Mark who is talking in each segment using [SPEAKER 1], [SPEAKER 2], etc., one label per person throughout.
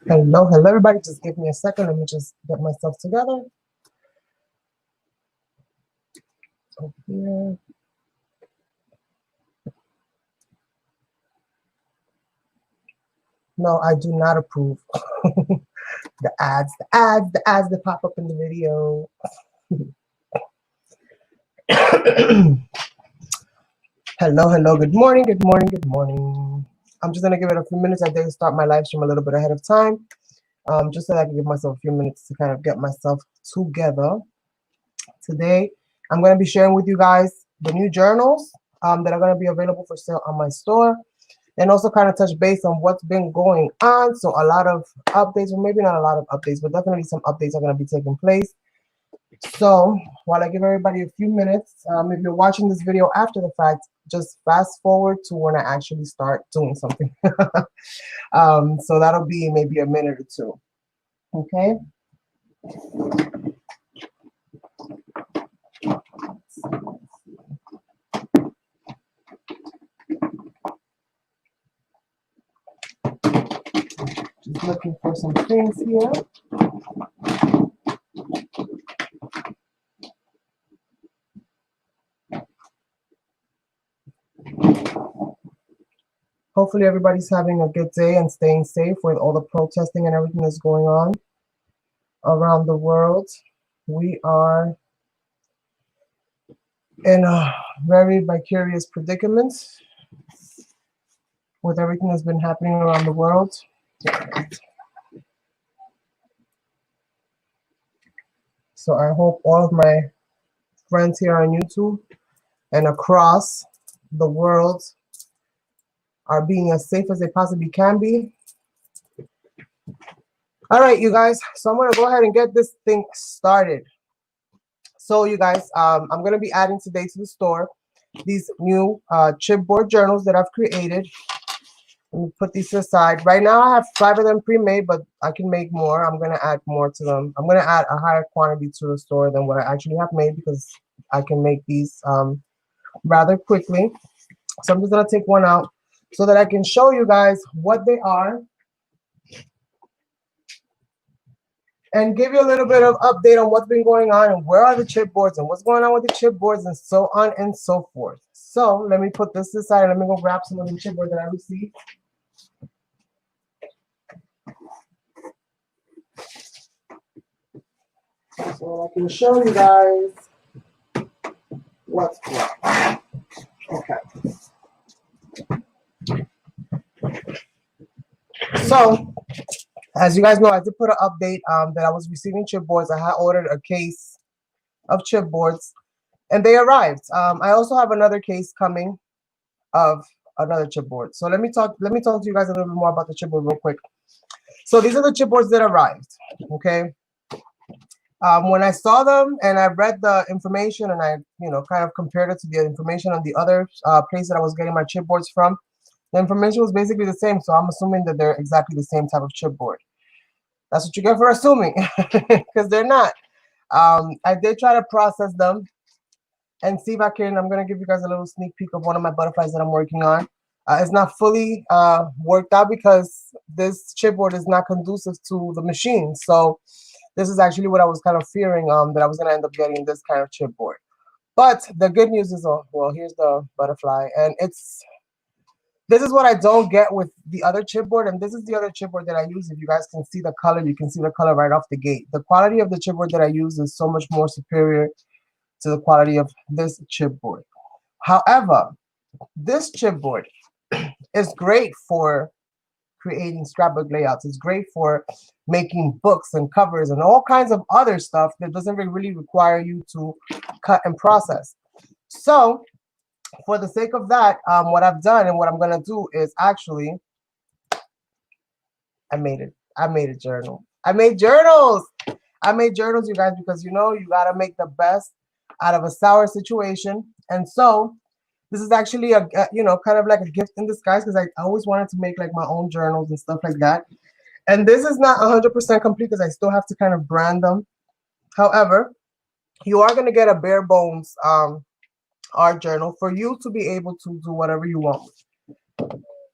[SPEAKER 1] Hello, hello, everybody. Just give me a second. Let me just get myself together. Over here. No, I do not approve. The ads that pop up in the video. Hello, hello, good morning, good morning, good morning. I'm just going to give it a few minutes. I did start my live stream a little bit ahead of time, just so that I can give myself a few minutes to kind of get myself together. Today, I'm going to be sharing with you guys the new journals that are going to be available for sale on my store, and also kind of touch base on what's been going on. So a lot of updates, well, maybe not a lot of updates, but definitely some updates are going to be taking place. So while I give everybody a few minutes, if you're watching this video after the fact, just fast forward to when I actually start doing something. So that'll be maybe a minute or two. Okay. Just looking for some things here. Hopefully everybody's having a good day and staying safe with all the protesting and everything that's going on around the world. We are in a very vicarious predicament with everything that's been happening around the world. So I hope all of my friends here on YouTube and across the world are being as safe as they possibly can be. All right, you guys, so I'm going to go ahead and get this thing started. So you guys, I'm going to be adding today to the store these new chipboard journals that I've created. Let me put these aside. Right now I have 5 of them pre-made, but I can make more. I'm going to add more to them. I'm going to add a higher quantity to the store than what I actually have made, because I can make these rather quickly. So I'm just going to take one out so that I can show you guys what they are and give you a little bit of update on what's been going on and where are the chipboards and what's going on with the chipboards and so on and so forth. So let me put this aside. Let me go grab some of the chipboard that I received. So I can show you guys what's going on. Okay. So, as you guys know, I did put an update that I was receiving chipboards. I had ordered a case of chipboards, and they arrived. I also have another case coming of another chipboard. So let me talk to you guys a little bit more about the chipboard real quick. So these are the chipboards that arrived. Okay. When I saw them and I read the information and I, kind of compared it to the information on the other place that I was getting my chipboards from, the information was basically the same. So I'm assuming that they're exactly the same type of chipboard. That's what you get for assuming, because they're not. I did try to process them and see if I can. I'm going to give you guys a little sneak peek of one of my butterflies that I'm working on. It's not fully worked out because this chipboard is not conducive to the machine. So this is actually what I was kind of fearing, that I was going to end up getting this kind of chipboard. But the good news is, well, here's the butterfly. And this is what I don't get with the other chipboard. And this is the other chipboard that I use. If you guys can see the color, you can see the color right off the gate. The quality of the chipboard that I use is so much more superior to the quality of this chipboard. However, this chipboard is great for creating scrapbook layouts. It's great for making books and covers and all kinds of other stuff that doesn't really require you to cut and process. So for the sake of that, what I've done and what I'm going to do is actually, I made a journal. I made journals. You guys, because you got to make the best out of a sour situation. And so this is actually a kind of like a gift in disguise, because I always wanted to make like my own journals and stuff like that. And this is not 100% complete because I still have to kind of brand them. However, you are going to get a bare bones art journal for you to be able to do whatever you want.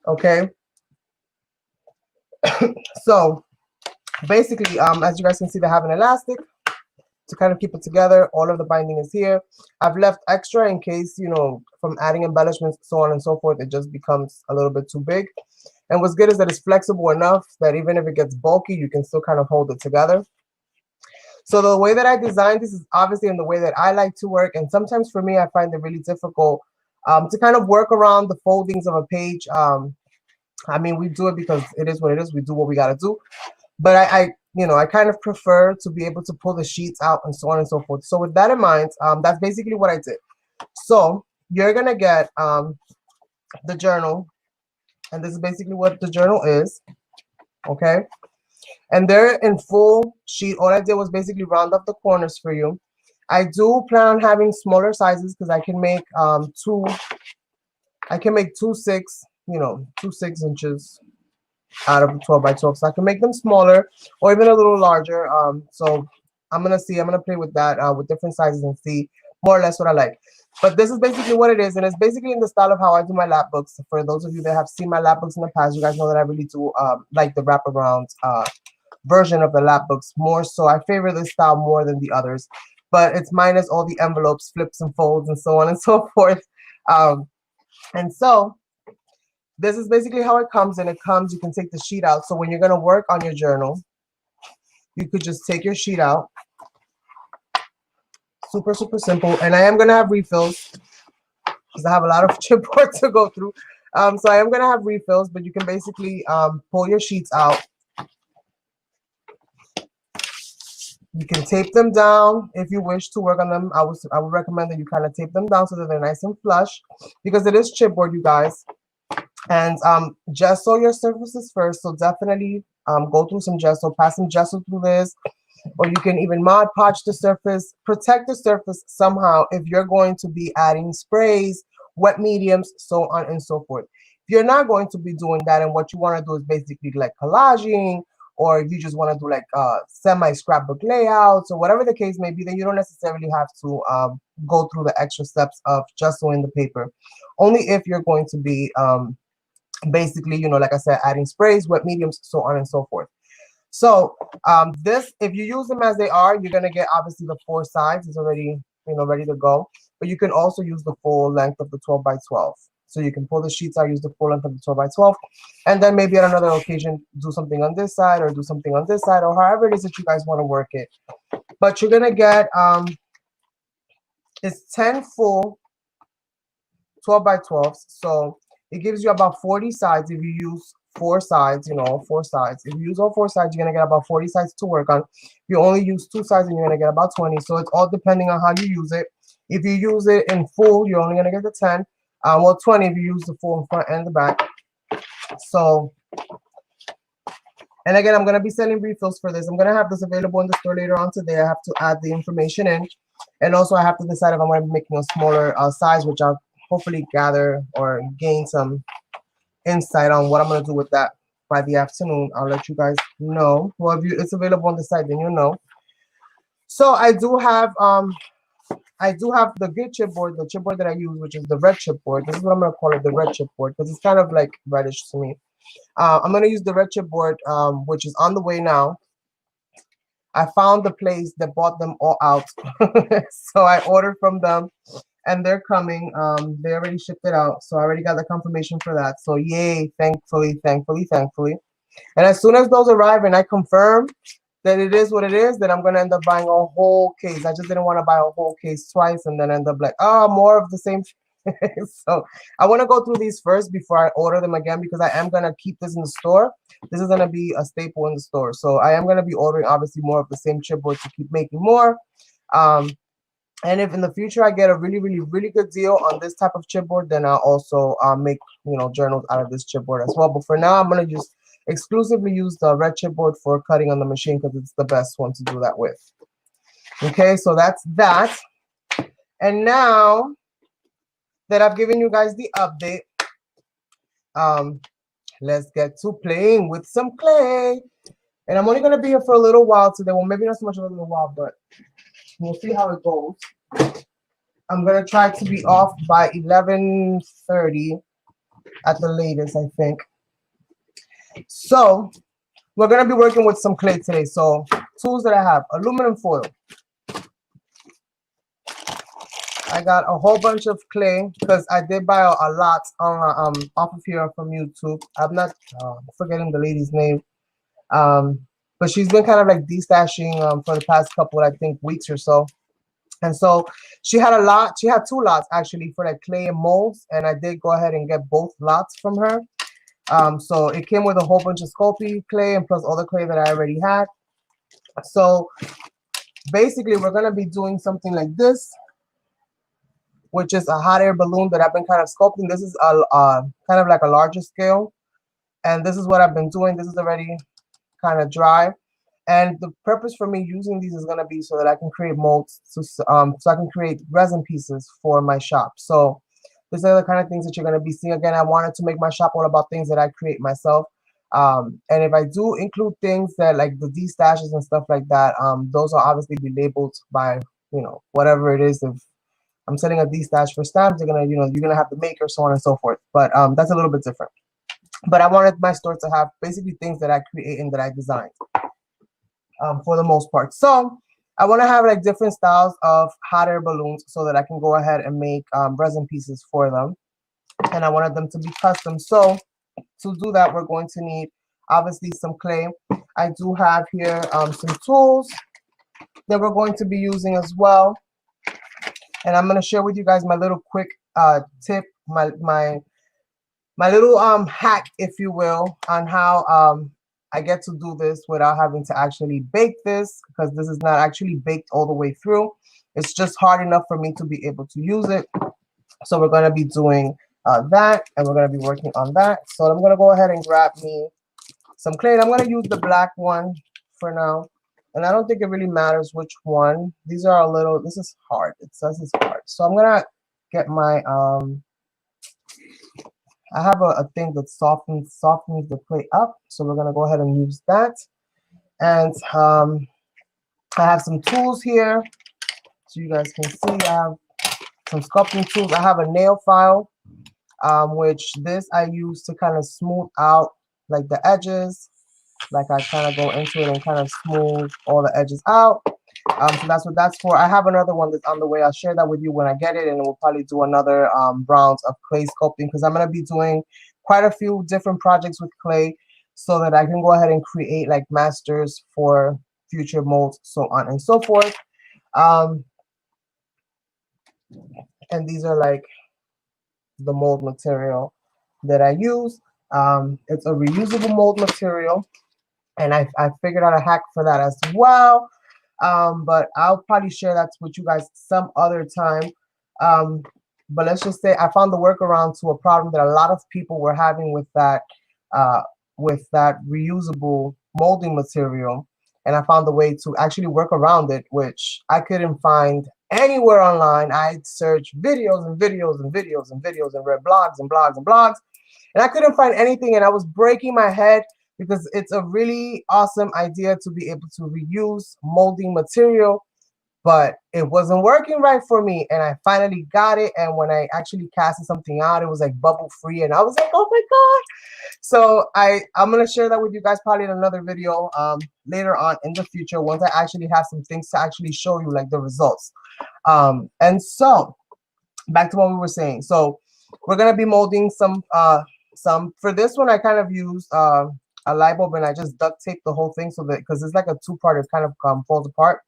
[SPEAKER 1] Okay. So Basically, as you guys can see, they have an elastic to kind of keep it together. All of the binding is here. I've left extra in case, you know, from adding embellishments, so on and so forth, it just becomes a little bit too big. And what's good is that it's flexible enough that even if it gets bulky, you can still kind of hold it together. So the way that I designed this is obviously in the way that I like to work. And sometimes for me, I find it really difficult to kind of work around the foldings of a page. I mean, we do it because it is what it is. We do what we got to do. But you know, I kind of prefer to be able to pull the sheets out and so on and so forth. So with that in mind, that's basically what I did. So you're going to get the journal. And this is basically what the journal is. Okay. And they're in full sheet. All I did was basically round up the corners for you. I do plan on having smaller sizes because I can make two 6, you know, 2 6 inches out of 12 by 12. So I can make them smaller or even a little larger. So I'm gonna play with that with different sizes and see more or less what I like. But this is basically what it is, and it's basically in the style of how I do my lap books. For those of you that have seen my lap books in the past, you guys know that I really do like the wraparound version of the lap books more. So I favor this style more than the others, but it's minus all the envelopes, flips and folds and so on and so forth. And so this is basically how it comes. And it comes, you can take the sheet out. So when you're going to work on your journal, you could just take your sheet out. Super, super simple. And I am going to have refills because I have a lot of chipboard to go through. So I am going to have refills, but you can basically pull your sheets out. You can tape them down if you wish to work on them. I would recommend that you kind of tape them down so that they're nice and flush because it is chipboard, you guys. And gesso your surfaces first. So definitely go through some gesso, pass some gesso through this, or you can even Mod Podge the surface, protect the surface somehow if you're going to be adding sprays, wet mediums, so on and so forth. If you're not going to be doing that and what you want to do is basically like collaging, or if you just want to do like semi-scrapbook layouts or whatever the case may be, then you don't necessarily have to go through the extra steps of gessoing the paper. Only if you're going to be basically, you know, like I said, adding sprays, wet mediums, so on and so forth. So this, if you use them as they are, you're going to get obviously the 4 sides. It's already, you know, ready to go. But you can also use the full length of the 12 by 12. So you can pull the sheets out, use the full length of the 12 by 12, and then maybe at another occasion, do something on this side or do something on this side, or however it is that you guys want to work it. But you're going to get, it's 10 full 12 by 12s. So it gives you about 40 sides if you use 4 sides, you know, 4 sides. If you use all 4 sides, you're going to get about 40 sides to work on. If you only use 2 sides, then you're going to get about 20. So it's all depending on how you use it. If you use it in full, you're only going to get the 10. Well, 20 if you use the full in front and the back. So, and again, I'm going to be sending refills for this. I'm going to have this available in the store later on today. I have to add the information in. And also I have to decide if I'm going to be making a smaller size, which I'll hopefully gather or gain some insight on what I'm going to do with that by the afternoon. I'll let you guys know. Well, if it's available on the site, then you'll know. So I do have the good chipboard, the chipboard that I use, which is the red chipboard. This is what I'm going to call it, the red chipboard, because it's kind of like reddish to me. I'm going to use the red chipboard, which is on the way now. I found the place that bought them all out. So I ordered from them, and they're coming. They already shipped it out, so I already got the confirmation for that. So yay, thankfully. And as soon as those arrive and I confirm that it is what it is, then I'm going to end up buying a whole case. I just didn't want to buy a whole case twice and then end up like, oh, more of the same. So I want to go through these first before I order them again, because I am going to keep this in the store. This is going to be a staple in the store. So I am going to be ordering obviously more of the same chipboard to keep making more. And if in the future I get a really, really, really good deal on this type of chipboard, then I'll also make, you know, journals out of this chipboard as well. But for now, I'm going to just exclusively use the red chipboard for cutting on the machine because it's the best one to do that with. Okay, so that's that. And now that I've given you guys the update, let's get to playing with some clay. And I'm only going to be here for a little while today. Well, maybe not so much of a little while, but we'll see how it goes. I'm going to try to be off by 11:30 at the latest, I think. So we're going to be working with some clay today. So tools that I have, aluminum foil. I got a whole bunch of clay because I did buy a lot on off of here from YouTube. I'm not forgetting the lady's name, but she's been kind of like destashing for the past couple, I think, weeks or so. And so she had a lot. She had 2 lots actually for like clay and molds, and I did go ahead and get both lots from her. So it came with a whole bunch of Sculpey clay and plus all the clay that I already had. So basically, we're gonna be doing something like this, which is a hot air balloon that I've been kind of sculpting. This is a kind of like a larger scale, and this is what I've been doing. This is already kind of dry, and the purpose for me using these is going to be so that I can create molds, so I can create resin pieces for my shop. So these are the kind of things that you're going to be seeing. Again, I wanted to make my shop all about things that I create myself, and if I do include things that like the destashes and stuff like that, those will obviously be labeled by, you know, whatever it is. If I'm setting a destash for stamps, you're gonna have the maker, so on and so forth. But that's a little bit different. But I wanted my store to have basically things that I create and that I designed, for the most part. So I want to have like different styles of hot air balloons so that I can go ahead and make resin pieces for them, and I wanted them to be custom. So to do that, we're going to need obviously some clay. I do have here some tools that we're going to be using as well. And I'm going to share with you guys my little quick tip, my little hack, if you will, on how I get to do this without having to actually bake this, because this is not actually baked all the way through. It's just hard enough for me to be able to use it. So we're going to be doing that, and we're going to be working on that. So I'm going to go ahead and grab me some clay. And I'm going to use the black one for now. And I don't think it really matters which one. These are a little, this is hard. It says it's hard. So I'm going to get my, I have a thing that softens the clay up. So we're going to go ahead and use that. And I have some tools here, so you guys can see. I have some sculpting tools. I have a nail file, which this I use to kind of smooth out like the edges. Like I kind of go into it and kind of smooth all the edges out. So that's what that's for. I have another one that's on the way. I'll share that with you when I get it, and we'll probably do another rounds of clay sculpting, because I'm going to be doing quite a few different projects with clay so that I can go ahead and create like masters for future molds, so on and so forth. And these are like the mold material that I use. It's a reusable mold material, and I figured out a hack for that as well. But I'll probably share that with you guys some other time. But let's just say I found the workaround to a problem that a lot of people were having with that reusable molding material, and I found a way to actually work around it, which I couldn't find anywhere online. I searched videos and videos and videos and videos and read blogs and blogs and blogs, and I couldn't find anything, and I was breaking my head, because it's a really awesome idea to be able to reuse molding material, but it wasn't working right for me. And I finally got it, and when I actually casted something out, it was like bubble free, and I was like, oh my god. So I'm gonna share that with you guys probably in another video later on in the future, once I actually have some things to actually show you like the results. And so back to what we were saying. So we're gonna be molding some for this one. I kind of used a light bulb, and I just duct taped the whole thing, so that, because it's like a two-part, it kind of falls apart.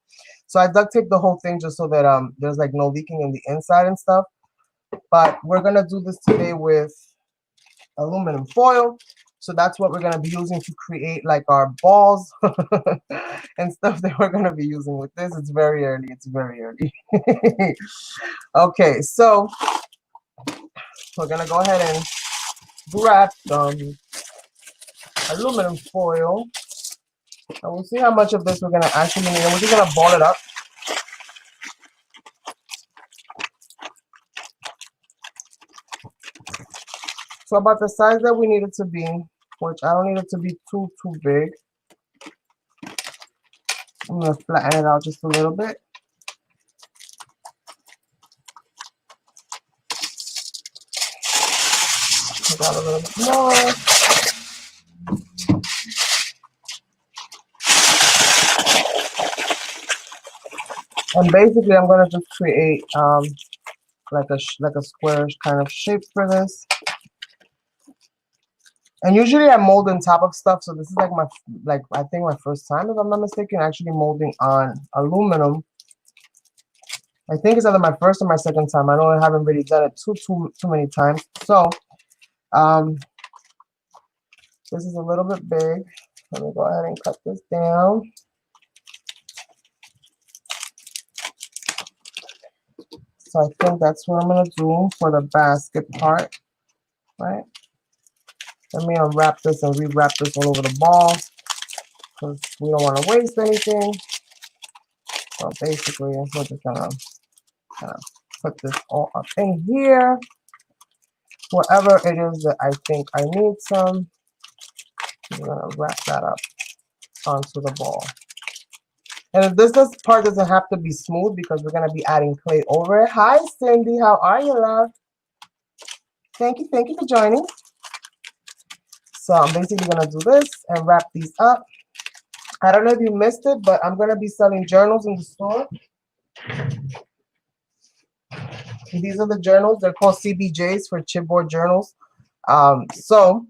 [SPEAKER 1] So I duct taped the whole thing just so that there's like no leaking in the inside and stuff. But we're gonna do this today with aluminum foil. So that's what we're gonna be using to create like our balls and stuff that we're gonna be using with this. It's very early. It's very early. Okay, so we're gonna go ahead and grab some aluminum foil, and we'll see how much of this we're going to actually need, and we're just going to ball it up. So about the size that we need it to be, which I don't need it to be too big. I'm going to flatten it out just a little bit. Put that a little bit more. And basically, I'm gonna just create like a square kind of shape for this. And usually I mold on top of stuff, so this is like I think my first time, if I'm not mistaken, actually molding on aluminum. I think it's either my first or my second time. I know I haven't really done it too many times. So this is a little bit big. Let me go ahead and cut this down. So I think that's what I'm gonna do for the basket part, right? Let me unwrap this and rewrap this all over the ball because we don't want to waste anything. So basically, we're just gonna kind of put this all up in here. Whatever it is that I think I need some, I'm gonna wrap that up onto the ball. And this part doesn't have to be smooth because we're gonna be adding clay over it. Hi Cindy, how are you, love? Thank you for joining. So I'm basically gonna do this and wrap these up. I don't know if you missed it, but I'm gonna be selling journals in the store. These are the journals. They're called CBJs for Chipboard Journals. So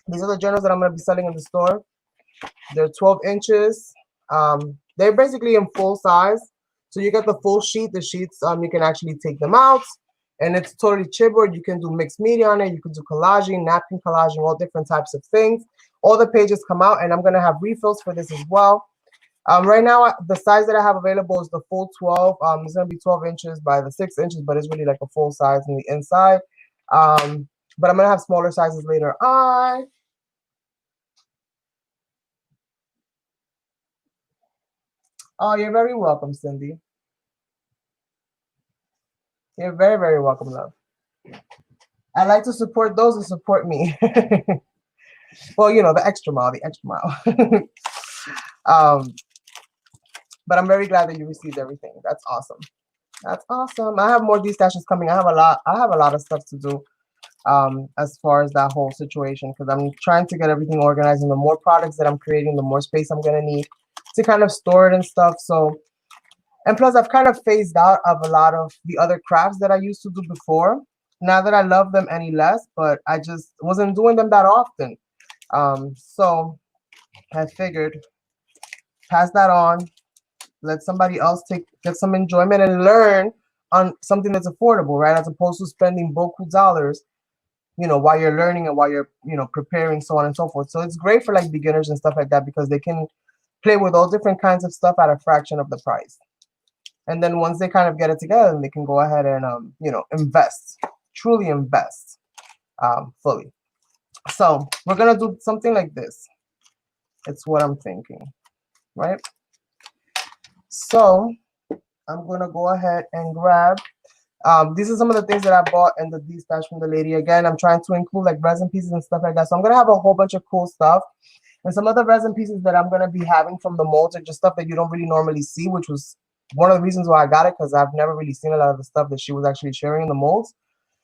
[SPEAKER 1] these are the journals that I'm gonna be selling in the store. They're 12 inches. They're basically in full size. So you get the full sheet. The sheets, you can actually take them out. And it's totally chipboard. You can do mixed media on it. You can do collaging, napkin collaging, all different types of things. All the pages come out, and I'm going to have refills for this as well. Right now, the size that I have available is the full 12. It's going to be 12 inches by the 6 inches, but it's really like a full size on the inside. But I'm going to have smaller sizes later on. Oh, you're very welcome, Cindy. You're very, very welcome, love. I like to support those who support me. Well, you know, the extra mile. But I'm very glad that you received everything. That's awesome. That's awesome. I have more destashes coming. I have a lot of stuff to do as far as that whole situation, because I'm trying to get everything organized, and the more products that I'm creating, the more space I'm gonna need to kind of store it and stuff. So, and plus I've kind of phased out of a lot of the other crafts that I used to do before. Not that I love them any less, but I just wasn't doing them that often. So I figured pass that on, let somebody else get some enjoyment and learn on something that's affordable, right? As opposed to spending beaucoup dollars, you know, while you're learning and while you're, you know, preparing, so on and so forth. So it's great for like beginners and stuff like that because they can play with all different kinds of stuff at a fraction of the price. And then once they kind of get it together, then they can go ahead and, you know, invest, truly invest fully. So we're going to do something like this. It's what I'm thinking, right? So I'm going to go ahead and grab, these are some of the things that I bought in the D-stash from the lady. Again, I'm trying to include like resin pieces and stuff like that. So I'm going to have a whole bunch of cool stuff. And some other resin pieces that I'm going to be having from the molds are just stuff that you don't really normally see, which was one of the reasons why I got it, because I've never really seen a lot of the stuff that she was actually sharing in the molds.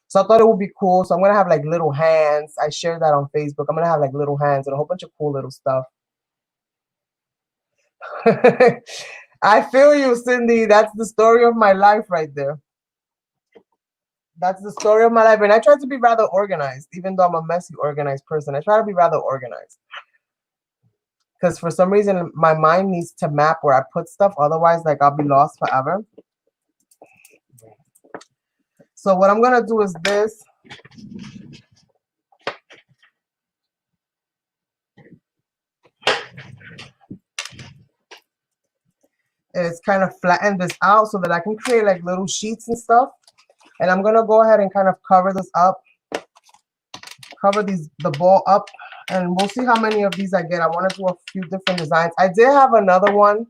[SPEAKER 1] So I thought it would be cool. So I'm going to have like little hands. I shared that on Facebook. I'm going to have like little hands and a whole bunch of cool little stuff. I feel you, Cindy. That's the story of my life right there. That's the story of my life. And I try to be rather organized, even though I'm a messy, organized person. I try to be rather organized. Because for some reason, my mind needs to map where I put stuff. Otherwise, like, I'll be lost forever. So what I'm going to do is this. Is kind of flatten this out so that I can create like little sheets and stuff. And I'm going to go ahead and kind of cover this up. Cover the ball up. And we'll see how many of these I get. I want to do a few different designs. I did have another one.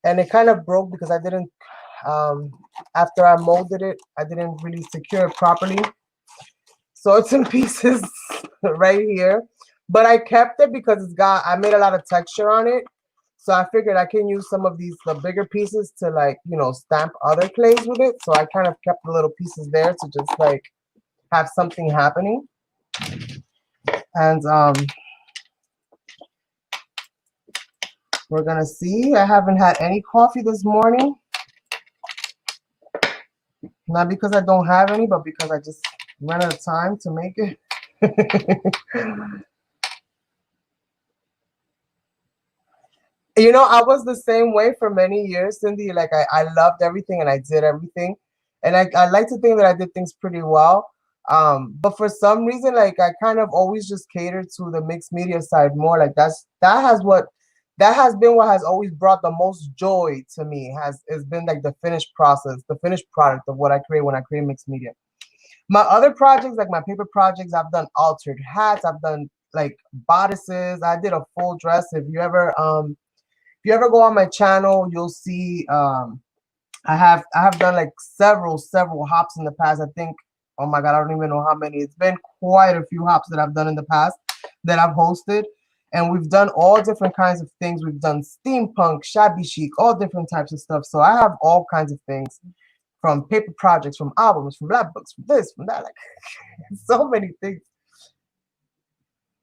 [SPEAKER 1] And it kind of broke because I didn't, after I molded it, I didn't really secure it properly. So it's in pieces right here. But I kept it because I made a lot of texture on it. So I figured I can use some of the bigger pieces to like, you know, stamp other clays with it. So I kind of kept the little pieces there to just like have something happening. And We're gonna see. I haven't had any coffee this morning. Not because I don't have any, but because I just ran out of time to make it. You know, I was the same way for many years, Cindy. Like I loved everything and I did everything. And I like to think that I did things pretty well. But for some reason, like I kind of always just catered to the mixed media side more. Like that has been what has always brought the most joy to me, has been like the finished process, the finished product of what I create when I create mixed media. My other projects, like my paper projects, I've done altered hats, I've done like bodices, I did a full dress. If you ever go on my channel, you'll see I have done like several hops in the past. I think, oh my God, I don't even know how many. It's been quite a few hops that I've done in the past that I've hosted. And we've done all different kinds of things. We've done steampunk, shabby chic, all different types of stuff. So I have all kinds of things, from paper projects, from albums, from lap books, from this, from that, like so many things.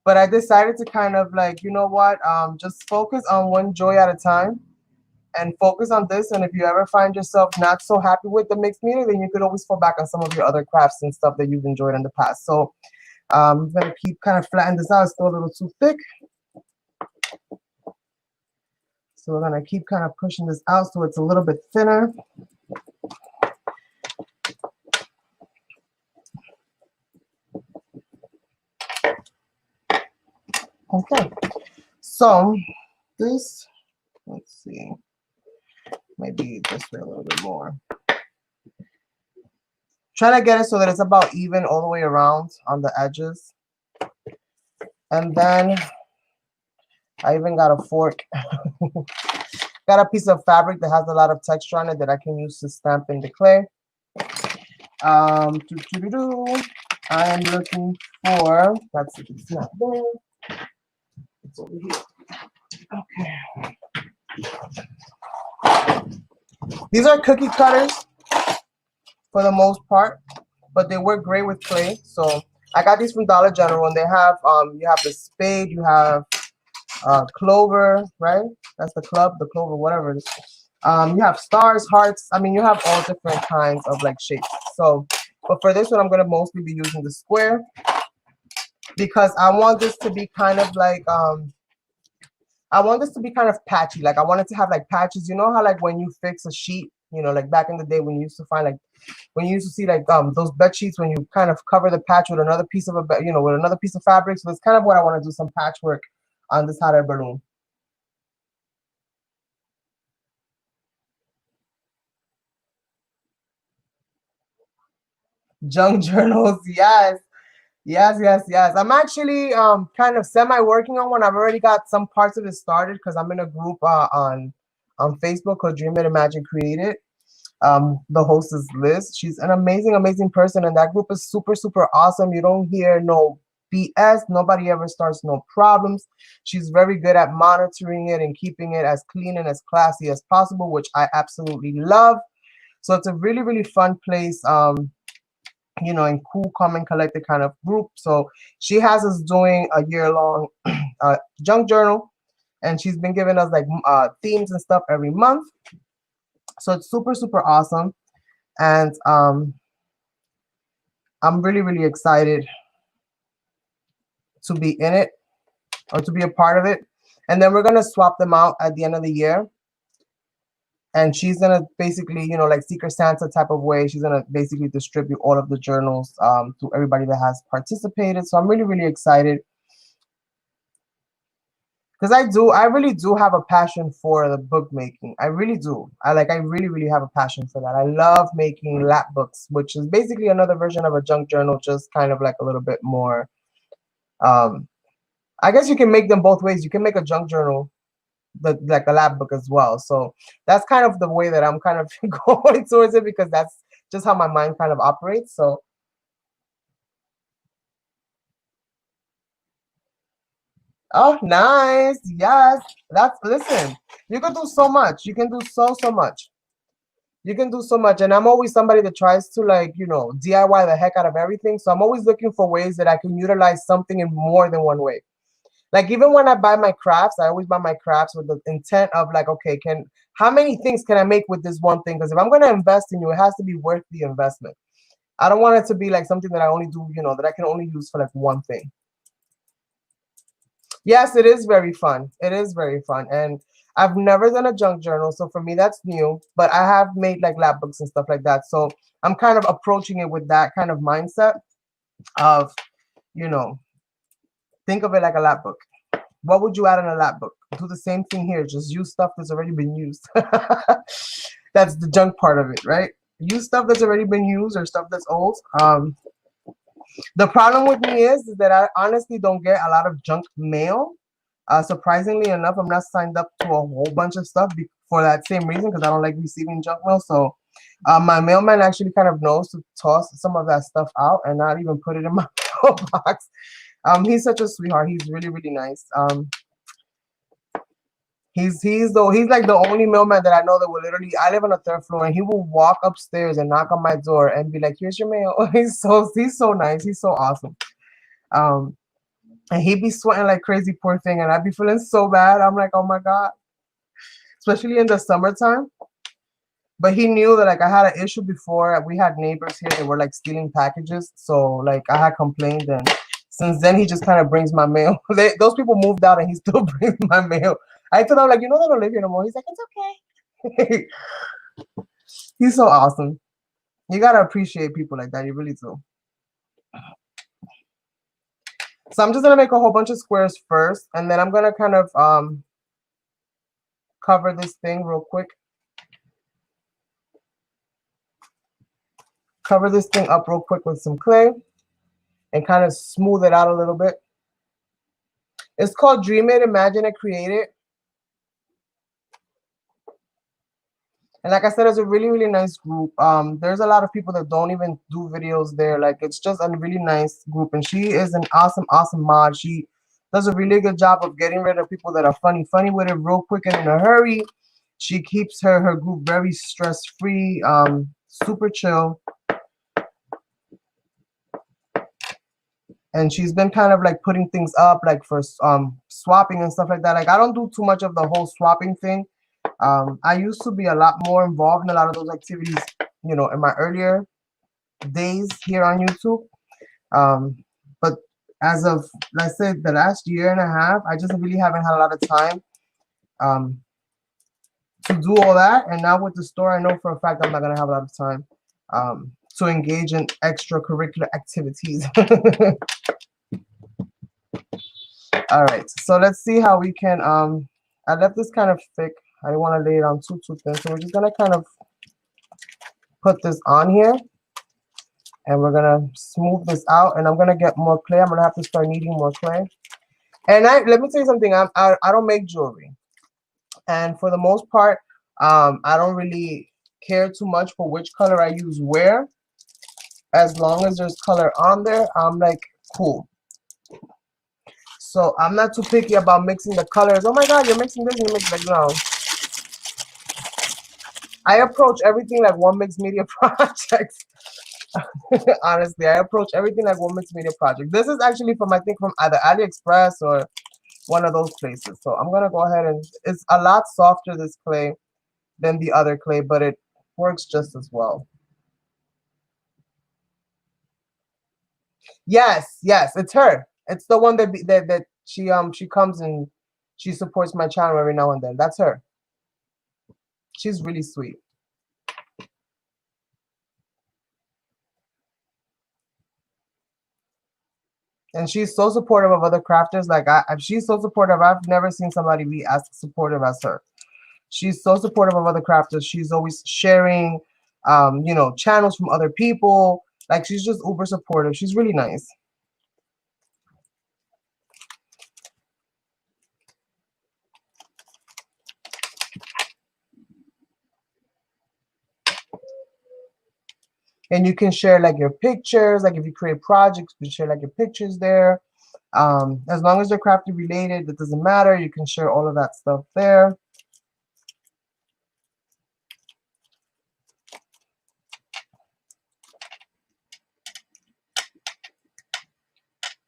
[SPEAKER 1] But I decided to kind of like, you know what, just focus on one joy at a time and focus on this. And if you ever find yourself not so happy with the mixed media, then you could always fall back on some of your other crafts and stuff that you've enjoyed in the past. So I'm going to keep kind of flatten this out. It's still a little too thick. So we're going to keep kind of pushing this out so it's a little bit thinner. Okay, so this, let's see, maybe this way a little bit more. Try to get it so that it's about even all the way around on the edges. And then I even got a fork. Got a piece of fabric that has a lot of texture on it that I can use to stamp in the clay. I am looking for, let's see, it's not there. It's over here. Okay. These are cookie cutters for the most part, but they work great with clay. So I got these from Dollar General, and they have you have the spade, you have clover, right? That's the club, the clover, whatever it is. You have stars, hearts. I mean, you have all different kinds of like shapes. So, but for this one, I'm gonna mostly be using the square because I want this to be kind of like I want this to be kind of patchy. Like I want it to have like patches. You know how like when you fix a sheet, you know, like back in the day when you used to find like when you used to see like those bed sheets when you kind of cover the patch with another piece of a bed, you know, with another piece of fabric. So that's kind of what I want to do, some patchwork on this hot air balloon. Junk journals, yes. Yes, yes, yes. I'm actually kind of semi-working on one. I've already got some parts of it started because I'm in a group on Facebook called Dream It Imagine Create It. The host is Liz. She's an amazing, amazing person, and that group is super, super awesome. You don't hear no BS. Nobody ever starts no problems. She's very good at monitoring it and keeping it as clean and as classy as possible, which I absolutely love. So it's a really, really fun place. You know, in cool, calm, and collected kind of group. So she has us doing a year-long junk journal, and she's been giving us like themes and stuff every month. So it's super, super awesome, and I'm really, really excited to be in it or to be a part of it. And then we're gonna swap them out at the end of the year. And she's gonna basically, you know, like Secret Santa type of way, she's gonna basically distribute all of the journals to everybody that has participated. So I'm really, really excited because I really do have a passion for the book making. I really do. I really, really have a passion for that. I love making lap books, which is basically another version of a junk journal, just kind of like a little bit more. I guess you can make them both ways. You can make a junk journal like a lab book as well. So that's kind of the way that I'm kind of going towards it because that's just how my mind kind of operates. So oh, nice. Yes. Listen, you can do so much. You can do so much. You can do so much. And I'm always somebody that tries to like, you know, DIY the heck out of everything. So I'm always looking for ways that I can utilize something in more than one way. Like even when I buy my crafts, I always buy my crafts with the intent of like, okay, how many things can I make with this one thing? Because if I'm gonna invest in you, it has to be worth the investment. I don't want it to be like something that I only do, that I can only use for like one thing. Yes, it is very fun. It is very fun. And I've never done a junk journal, so for me that's new, but I have made like lab books and stuff like that. So I'm kind of approaching it with that kind of mindset of, you know, think of it like a lab book. What would you add in a lab book? Do the same thing here. Just use stuff that's already been used. That's the junk part of it, right? Use stuff that's already been used or stuff that's old. The problem with me is that I honestly don't get a lot of junk mail. Surprisingly enough, I'm not signed up to a whole bunch of stuff for that same reason, because I don't like receiving junk mail. So my mailman actually kind of knows to toss some of that stuff out and not even put it in my box. He's such a sweetheart. He's really, really nice. He's like the only mailman that I know that will literally, I live on the third floor, and he will walk upstairs and knock on my door and be like, "Here's your mail." He's so nice. He's so awesome. And he'd be sweating like crazy, poor thing, and I'd be feeling so bad. I'm like, oh my God, especially in the summertime. But he knew that like I had an issue before. We had neighbors here that were like stealing packages, so like I had complained, and since then he just kind of brings my mail. Those people moved out, and he still brings my mail. I told him like, they don't live here no more. He's like, it's okay. He's so awesome. You gotta appreciate people like that. You really do. So I'm just gonna make a whole bunch of squares first, and then I'm gonna kind of cover this thing real quick. Cover this thing up real quick with some clay and kind of smooth it out a little bit. It's called Dream It, Imagine It, Create It. And like I said, it's a really, really nice group. There's a lot of people that don't even do videos there. Like, it's just a really nice group. And she is an awesome, awesome mod. She does a really good job of getting rid of people that are funny with it real quick and in a hurry. She keeps her group very stress-free, super chill. And she's been kind of like putting things up like for swapping and stuff like that. Like, I don't do too much of the whole swapping thing. I used to be a lot more involved in a lot of those activities, in my earlier days here on YouTube. But as of, let's say, the last year and a half, I just really haven't had a lot of time to do all that. And now with the store, I know for a fact I'm not going to have a lot of time to engage in extracurricular activities. All right, so let's see how we can, I left this kind of thick. I don't want to lay it on too thin, so we're just going to kind of put this on here, and we're going to smooth this out, and I'm going to get more clay. I'm going to have to start needing more clay. And let me tell you something, I don't make jewelry, and for the most part, I don't really care too much for which color I use where. As long as there's color on there, I'm like, cool. So I'm not too picky about mixing the colors. Oh my God, you're mixing this and you're mixing, like, no. I approach everything like one mixed media project. Honestly, I approach everything like one mixed media project. This is actually from, I think, from either AliExpress or one of those places. So I'm gonna go ahead, and it's a lot softer, this clay, than the other clay, but it works just as well. Yes, it's her. It's the one that she comes and she supports my channel every now and then. That's her. She's really sweet. And she's so supportive of other crafters. Like, she's so supportive. I've never seen somebody be as supportive as her. She's so supportive of other crafters. She's always sharing, channels from other people. Like, she's just uber supportive. She's really nice. And you can share like your pictures. Like, if you create projects, you can share like your pictures there. As long as they're crafty related, it doesn't matter. You can share all of that stuff there.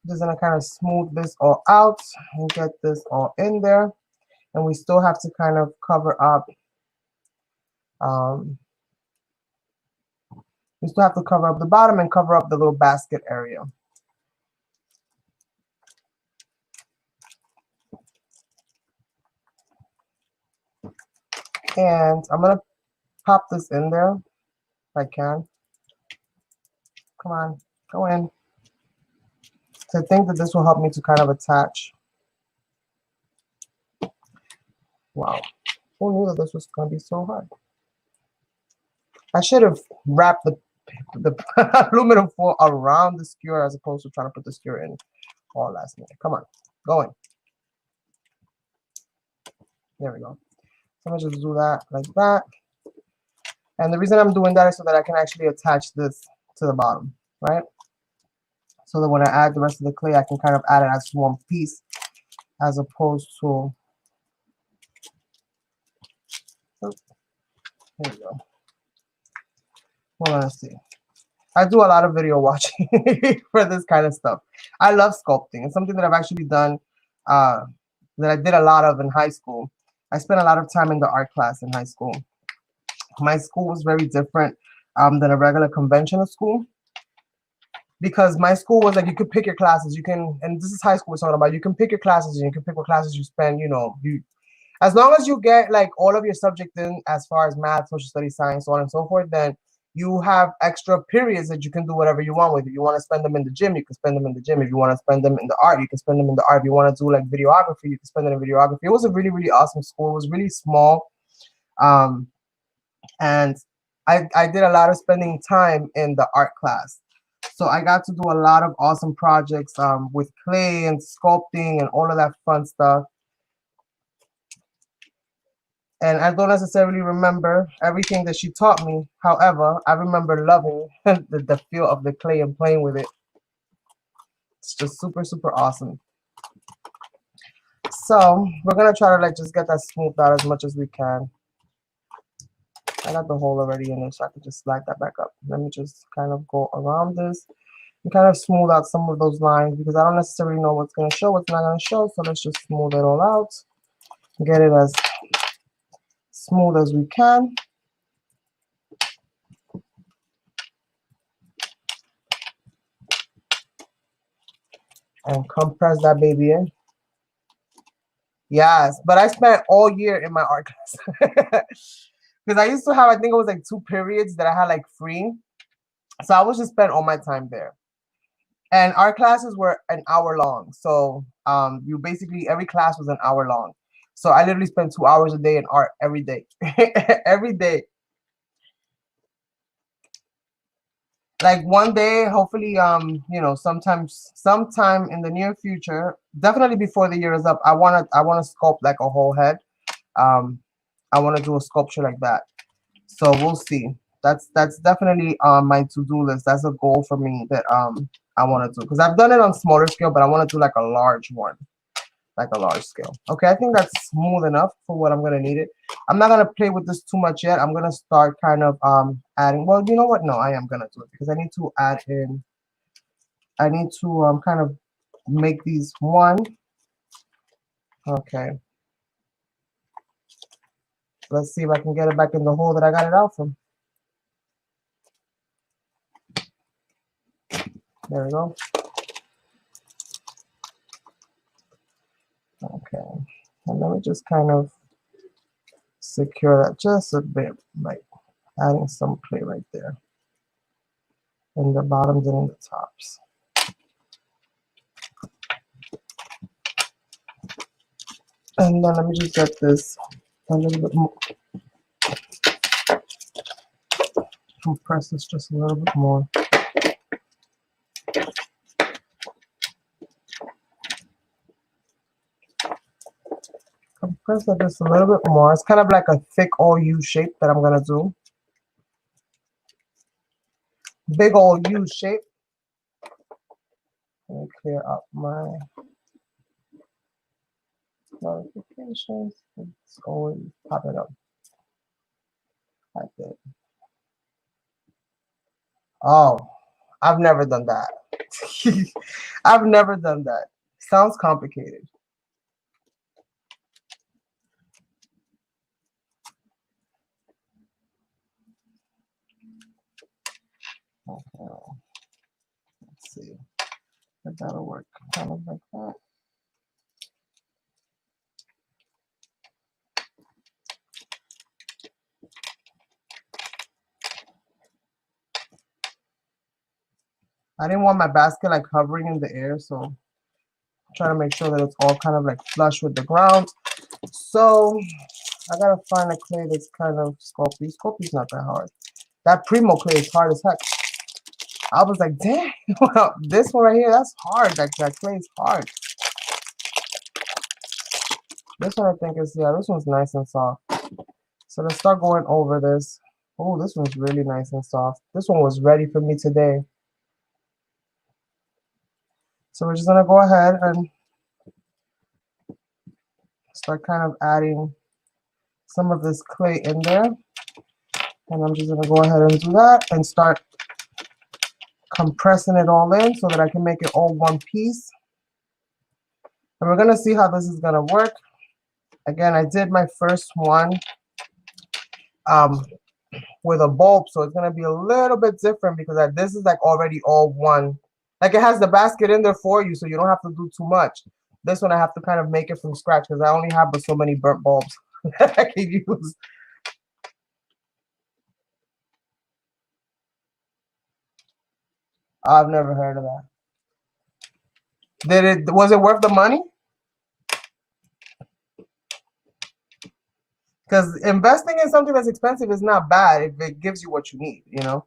[SPEAKER 1] Just gonna kind of smooth this all out and get this all in there. And we still have to kind of cover up, we still have to cover up the bottom and cover up the little basket area. And I'm gonna pop this in there if I can. Come on, go in. So I think that this will help me to kind of attach. Wow, who knew that this was gonna be so hard? I should have wrapped the aluminum foil around the skewer as opposed to trying to put the skewer in all last minute. Come on, go in. There we go. So I'm gonna just do that like that. And the reason I'm doing that is so that I can actually attach this to the bottom, right? So that when I add the rest of the clay, I can kind of add it as one piece as opposed to, oh, there we go. Hold on, let's see. I do a lot of video watching for this kind of stuff. I love sculpting. It's something that I've actually done, that I did a lot of in high school. I spent a lot of time in the art class in high school. My school was very different than a regular conventional school, because my school was like, you could pick your classes. You can, and this is high school we're talking about, you can pick your classes and you can pick what classes you spend, you know, as long as you get like all of your subject in as far as math, social studies, science, so on and so forth, then you have extra periods that you can do whatever you want with. If you want to spend them in the gym, you can spend them in the gym. If you want to spend them in the art, you can spend them in the art. If you want to do like videography, you can spend it in videography. It was a really, really awesome school. It was really small. And I did a lot of spending time in the art class. So I got to do a lot of awesome projects with clay and sculpting and all of that fun stuff. And I don't necessarily remember everything that she taught me. However, I remember loving the feel of the clay and playing with it. It's just super, super awesome. So we're gonna try to like just get that smoothed out as much as we can. I got the hole already in there, so I can just slide that back up. Let me just kind of go around this and kind of smooth out some of those lines, because I don't necessarily know what's gonna show, what's not gonna show. So let's just smooth it all out. Get it as smooth as we can. And compress that baby in. Yes, but I spent all year in my art class. Because I used to have, I think it was like 2 periods that I had like free. So I would just spend all my time there. And our classes were an hour long. So you basically, every class was an hour long. So I literally spent 2 hours a day in art every day. Every day. Like one day, hopefully, you know, sometime in the near future, definitely before the year is up, I wanna sculpt like a whole head. I want to do a sculpture like that. So we'll see. That's definitely on my to-do list. That's a goal for me that I want to do, because I've done it on smaller scale, but I want to do like a large one, like a large scale. Okay, I think that's smooth enough for what I'm gonna need it. I'm not gonna play with this too much yet. I'm gonna start kind of adding. Well, you know what? No, I am gonna do it because I need to add in. I need to kind of make these one. Okay. Let's see if I can get it back in the hole that I got it out from. There we go. Okay, and let me just kind of secure that just a bit, like adding some clay right there in the bottoms and in the tops. And then let me just get this a little bit more. Compress this just a little bit more. Compress it just a little bit more. It's kind of like a thick old U shape that I'm gonna do. Big old U shape. Let me clear up my notifications. It's always popping up like that. Oh, I've never done that. I've never done that. Sounds complicated. Okay, let's see if that'll work. Kind of like that. I didn't want my basket like hovering in the air, so I'm trying to make sure that it's all kind of like flush with the ground. So I gotta find a clay that's kind of Sculpey. Sculpey's not that hard. That Primo clay is hard as heck. I was like, dang, this one right here, that's hard. That clay is hard. This one I think is, yeah, this one's nice and soft. So let's start going over this. Oh, this one's really nice and soft. This one was ready for me today. So we're just gonna go ahead and start kind of adding some of this clay in there. And I'm just gonna go ahead and do that and start compressing it all in so that I can make it all one piece. And we're gonna see how this is gonna work. Again, I did my first one with a bulb, so it's gonna be a little bit different because this is like already all one. Like it has the basket in there for you, so you don't have to do too much. This one I have to kind of make it from scratch because I only have but so many burnt bulbs that I can use. I've never heard of that. Was it worth the money? Because investing in something that's expensive is not bad if it gives you what you need, you know?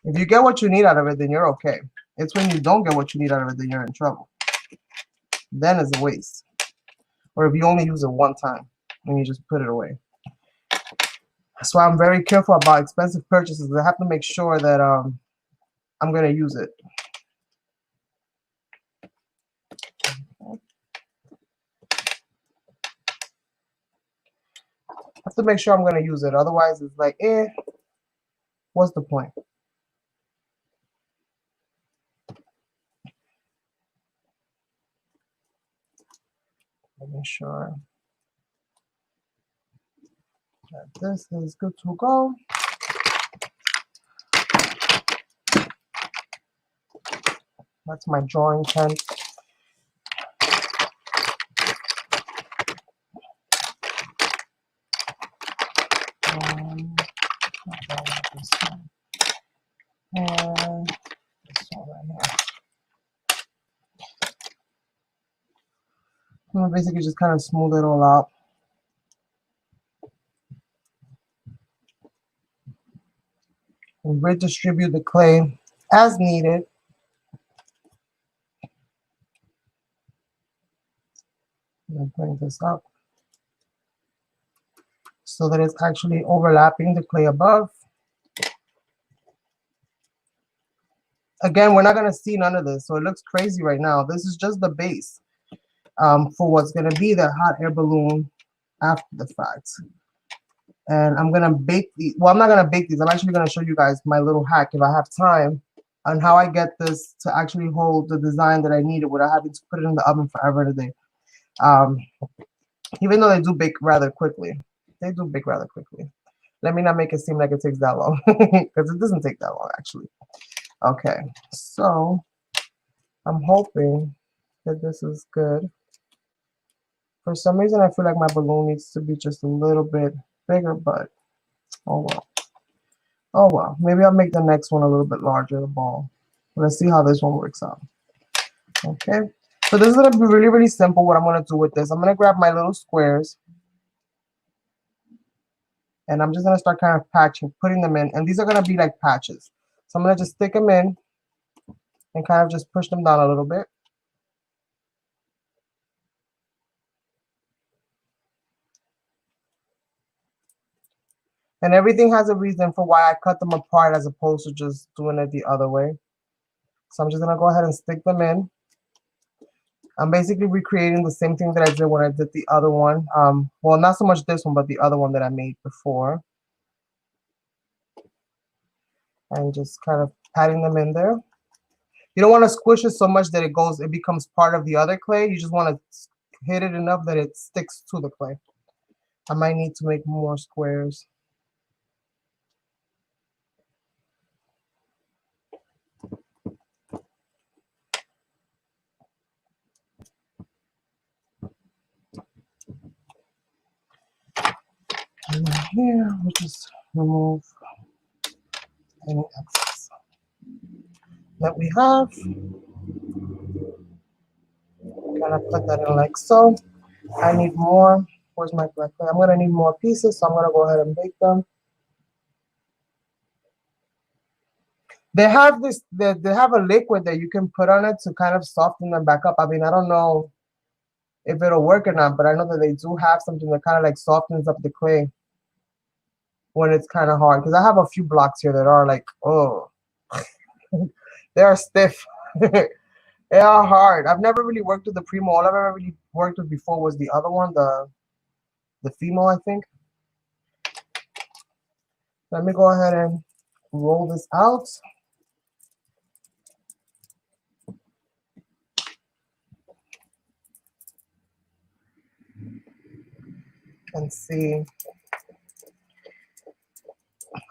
[SPEAKER 1] If you get what you need out of it, then you're okay. It's when you don't get what you need out of it, then you're in trouble. Then it's a waste. Or if you only use it one time and you just put it away. That's why I'm very careful about expensive purchases. I have to make sure that I'm going to use it. I have to make sure I'm going to use it. Otherwise, it's like, what's the point? Making sure that this is good to go. That's my drawing pen. And this one right here. I'm gonna basically just kind of smooth it all out. And redistribute the clay as needed. I'm gonna bring this up so that it's actually overlapping the clay above. Again, we're not gonna see none of this, so it looks crazy right now. This is just the base for what's gonna be the hot air balloon after the fact. And I'm gonna bake these. Well, I'm not gonna bake these. I'm actually gonna show you guys my little hack if I have time on how I get this to actually hold the design that I needed without having to put it in the oven forever today. Even though they do bake rather quickly. They do bake rather quickly. Let me not make it seem like it takes that long because it doesn't take that long actually. Okay, so I'm hoping that this is good. For some reason, I feel like my balloon needs to be just a little bit bigger, but oh well. Oh well, maybe I'll make the next one a little bit larger, the ball. Let's see how this one works out. Okay, so this is gonna be really, really simple what I'm gonna do with this. I'm gonna grab my little squares and I'm just gonna start kind of patching, putting them in, and these are gonna be like patches. So I'm gonna just stick them in and kind of just push them down a little bit. And everything has a reason for why I cut them apart as opposed to just doing it the other way. So I'm just gonna go ahead and stick them in. I'm basically recreating the same thing that I did when I did the other one. Well, not so much this one, but the other one that I made before. And just kind of patting them in there. You don't want to squish it so much that it becomes part of the other clay. You just want to hit it enough that it sticks to the clay. I might need to make more squares. And then here, we'll just remove any excess that we have. Kind of put that in like so. I need more. Where's my black clay? I'm going to need more pieces, so I'm going to go ahead and bake them. They have this, they have a liquid that you can put on it to kind of soften them back up. I mean, I don't know if it'll work or not, but I know that they do have something that kind of like softens up the clay when it's kind of hard. Because I have a few blocks here that are like, oh, they are stiff. They are hard. I've never really worked with the Primo. All I've ever really worked with before was the other one, the Fimo, I think. Let me go ahead and roll this out. And see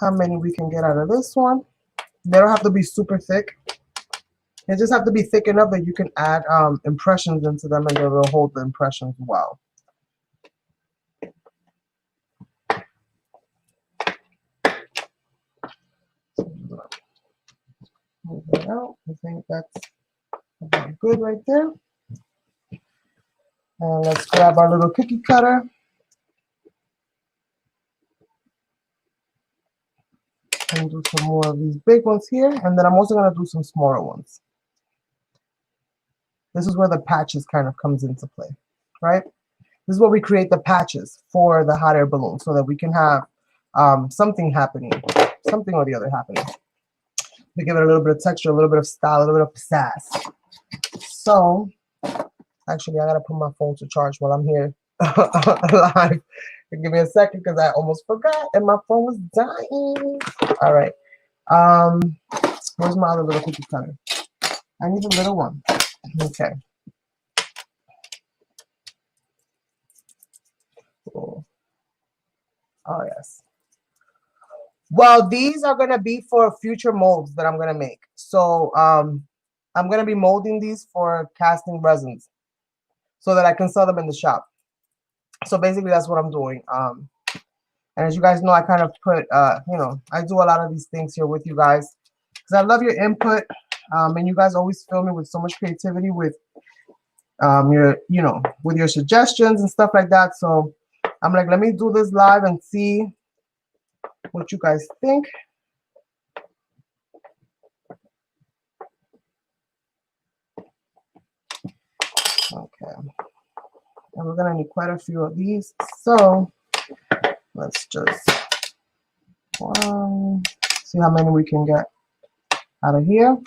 [SPEAKER 1] how many we can get out of this one. They don't have to be super thick. They just have to be thick enough that you can add impressions into them and they will hold the impressions well. Move that out. I think that's about good right there. And let's grab our little cookie cutter. And do some more of these big ones here. And then I'm also going to do some smaller ones. This is where the patches kind of comes into play, right? This is where we create the patches for the hot air balloon so that we can have something happening, something or the other happening. To give it a little bit of texture, a little bit of style, a little bit of pizzazz. So, actually, I got to put my phone to charge while I'm here live. Give me a second because I almost forgot and my phone was dying. All right. Where's my other little cookie cutter? I need a little one. Okay. Cool. Oh, yes. Well, these are going to be for future molds that I'm going to make. So I'm going to be molding these for casting resins so that I can sell them in the shop. So basically, that's what I'm doing. And as you guys know, I kind of put, you know, I do a lot of these things here with you guys because I love your input. And you guys always fill me with so much creativity with your, you know, with your suggestions and stuff like that. So I'm like, let me do this live and see what you guys think. Okay. And we're gonna need quite a few of these. So let's just see how many we can get out of here.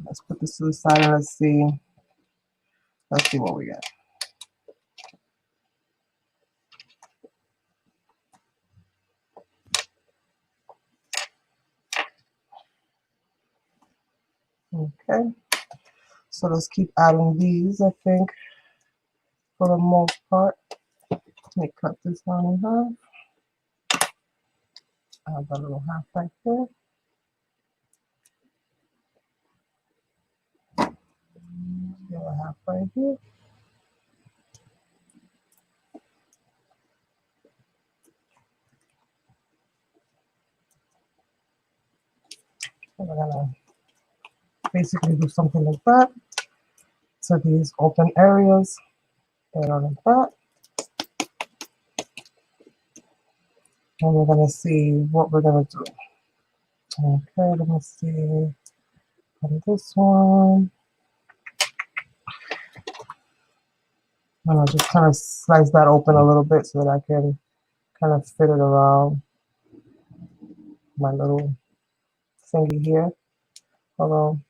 [SPEAKER 1] Let's put this to the side and let's see what we get. Okay, so let's keep adding these, I think, for the most part. Let me cut this down in half. Add that little half right there. The other half right here. And we're gonna basically do something like that. So these open areas, and on like that. And we're gonna see what we're gonna do. Okay, let me see on this one. And I'll just kind of slice that open a little bit so that I can kind of fit it around my little thingy here. Hold on.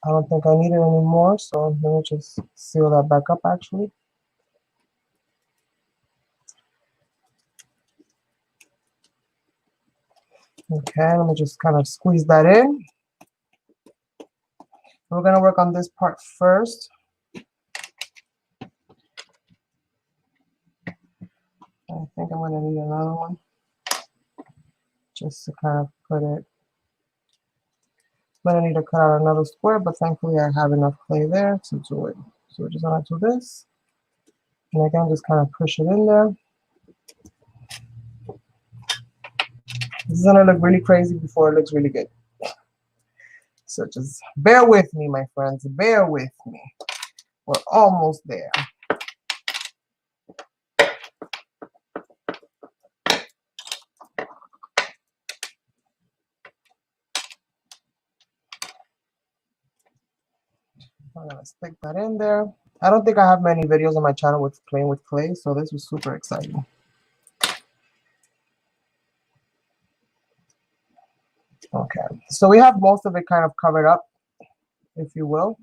[SPEAKER 1] I don't think I need it anymore, so let me just seal that back up actually. Okay, let me just kind of squeeze that in. We're gonna work on this part first. I think I'm gonna need another one just to kind of put it. I'm gonna need to cut out another square, but thankfully I have enough clay there to do it. So we're just gonna do this. And again, just kind of push it in there. This is gonna look really crazy before it looks really good. So just bear with me, my friends, bear with me. We're almost there. I'm gonna stick that in there. I don't think I have many videos on my channel with playing with clay, so this was super exciting. Okay, so we have most of it kind of covered up, if you will.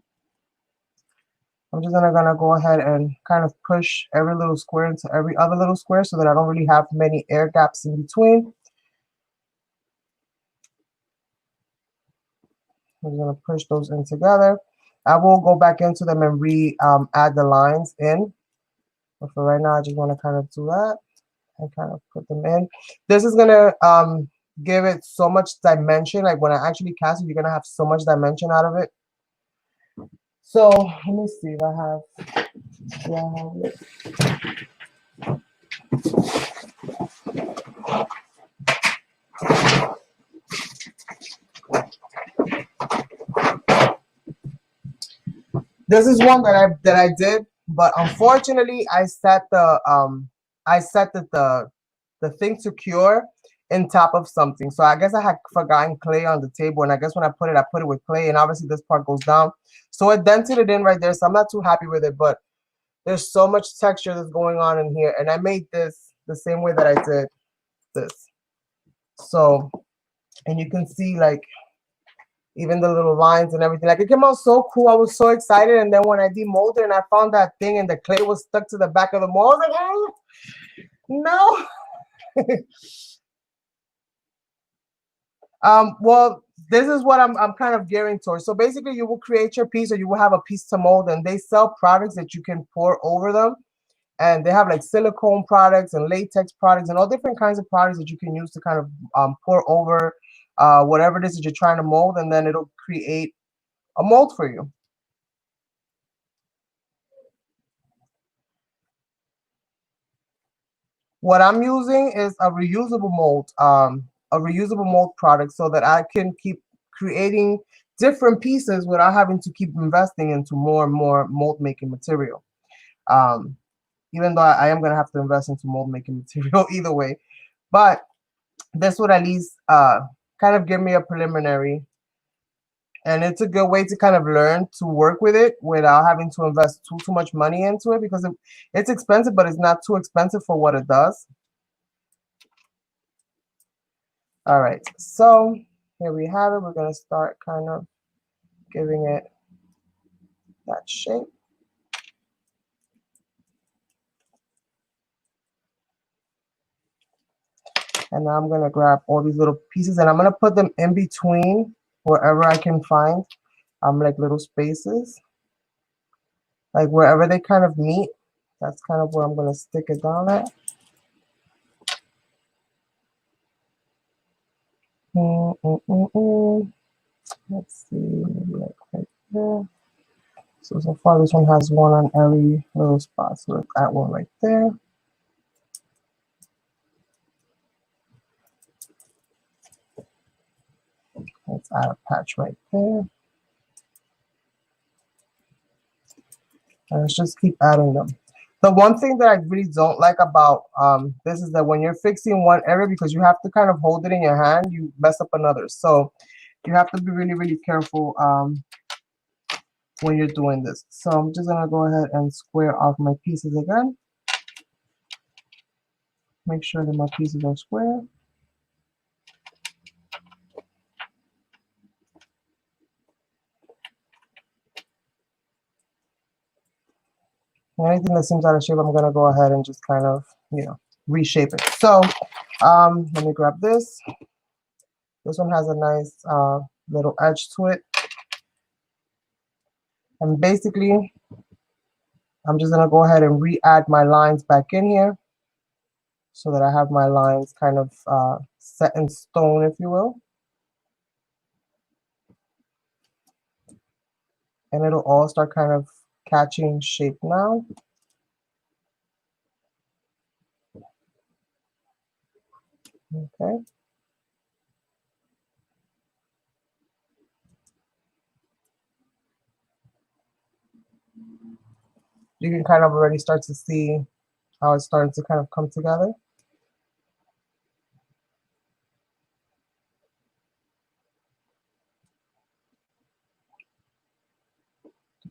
[SPEAKER 1] I'm just gonna go ahead and kind of push every little square into every other little square so that I don't really have many air gaps in between. I'm just gonna push those in together. I will go back into them and add the lines in. But for right now, I just want to kind of do that and kind of put them in. This is gonna give it so much dimension. Like when I actually cast it, you're gonna have so much dimension out of it. So let me see if I have. Yeah, I have it. This is one that I did, but unfortunately, I set the thing to cure in top of something. So I guess I had forgotten clay on the table, and I guess when I put it with clay, and obviously this part goes down. So it dented it in right there, so I'm not too happy with it, but there's so much texture that's going on in here, and I made this the same way that I did this. So, and you can see like even the little lines and everything. Like it came out so cool. I was so excited, and then when I demolded and I found that thing and the clay was stuck to the back of the mold, I was like, oh, no. Well, this is what I'm kind of gearing towards. So basically, you will create your piece, or you will have a piece to mold, and they sell products that you can pour over them. And they have like silicone products and latex products and all different kinds of products that you can use to kind of pour over whatever it is that you're trying to mold, and then it'll create a mold for you. What I'm using is a reusable mold product, so that I can keep creating different pieces without having to keep investing into more and more mold making material. Even though I am going to have to invest into mold making material either way, but this would at least kind of give me a preliminary, and it's a good way to kind of learn to work with it without having to invest too much money into it, because it's expensive, but it's not too expensive for what it does. All right, so here we have it. We're going to start kind of giving it that shape. And now I'm going to grab all these little pieces, and I'm going to put them in between wherever I can find like little spaces. Like wherever they kind of meet, that's kind of where I'm going to stick it down at. Let's see, maybe like right there. So far this one has one on every little spot. So let's add one right there. Let's add a patch right there. And let's just keep adding them. The one thing that I really don't like about this is that when you're fixing one area, because you have to kind of hold it in your hand, you mess up another. So you have to be really, really careful when you're doing this. So I'm just going to go ahead and square off my pieces again. Make sure that my pieces are square. Anything that seems out of shape, I'm gonna go ahead and just kind of, reshape it. So let me grab this. This one has a nice little edge to it. And basically, I'm just gonna go ahead and re-add my lines back in here so that I have my lines kind of set in stone, if you will. And it'll all start kind of catching shape now. Okay. You can kind of already start to see how it's starting to kind of come together.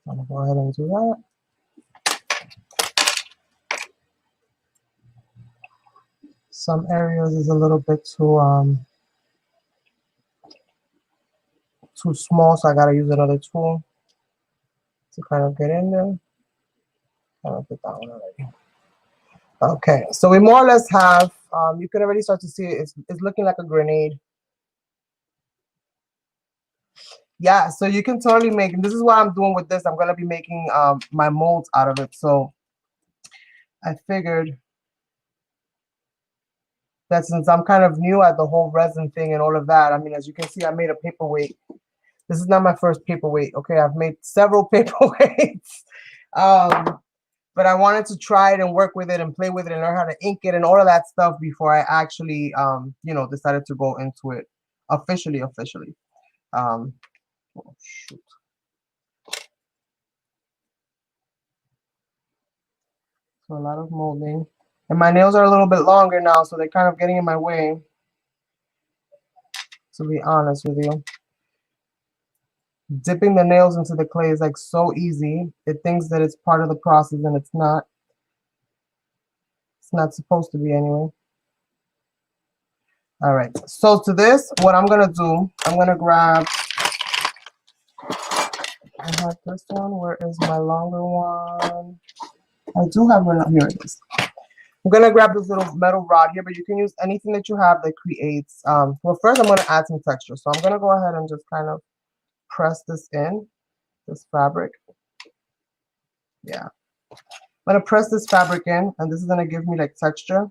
[SPEAKER 1] I'm gonna go ahead and do that. Some areas is a little bit too small, so I gotta use another tool to kind of get in there. Kind of put that one already. Okay, so we more or less have, you can already start to see it. It's looking like a grenade. Yeah, so you can totally make, and this is what I'm doing with this. I'm gonna be making my molds out of it. So I figured that since I'm kind of new at the whole resin thing and all of that, I mean, as you can see, I made a paperweight. This is not my first paperweight. Okay, I've made several paperweights. But I wanted to try it and work with it and play with it and learn how to ink it and all of that stuff before I actually, decided to go into it officially. Oh, shoot. So a lot of molding. And my nails are a little bit longer now, so they're kind of getting in my way, to be honest with you. Dipping the nails into the clay is like so easy. It thinks that it's part of the process and it's not. It's not supposed to be anyway. All right, so to this, what I'm gonna do, I'm gonna grab, I have this one. Where is my longer one? I do have one. Here it is. I'm gonna grab this little metal rod here, but you can use anything that you have that creates, well, first I'm gonna add some texture. So I'm gonna go ahead and just kind of press this in, this fabric. Yeah. I'm gonna press this fabric in, and this is gonna give me like texture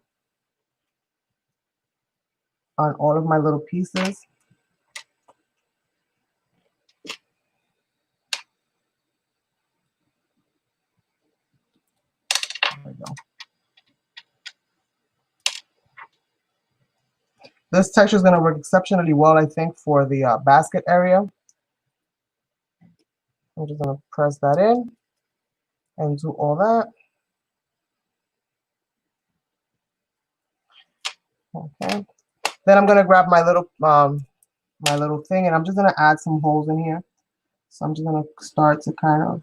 [SPEAKER 1] on all of my little pieces. There we go. This texture is going to work exceptionally well, I think, for the basket area. I'm just going to press that in and do all that. Okay. Then I'm going to grab my little thing, and I'm just going to add some holes in here. So I'm just going to start to kind of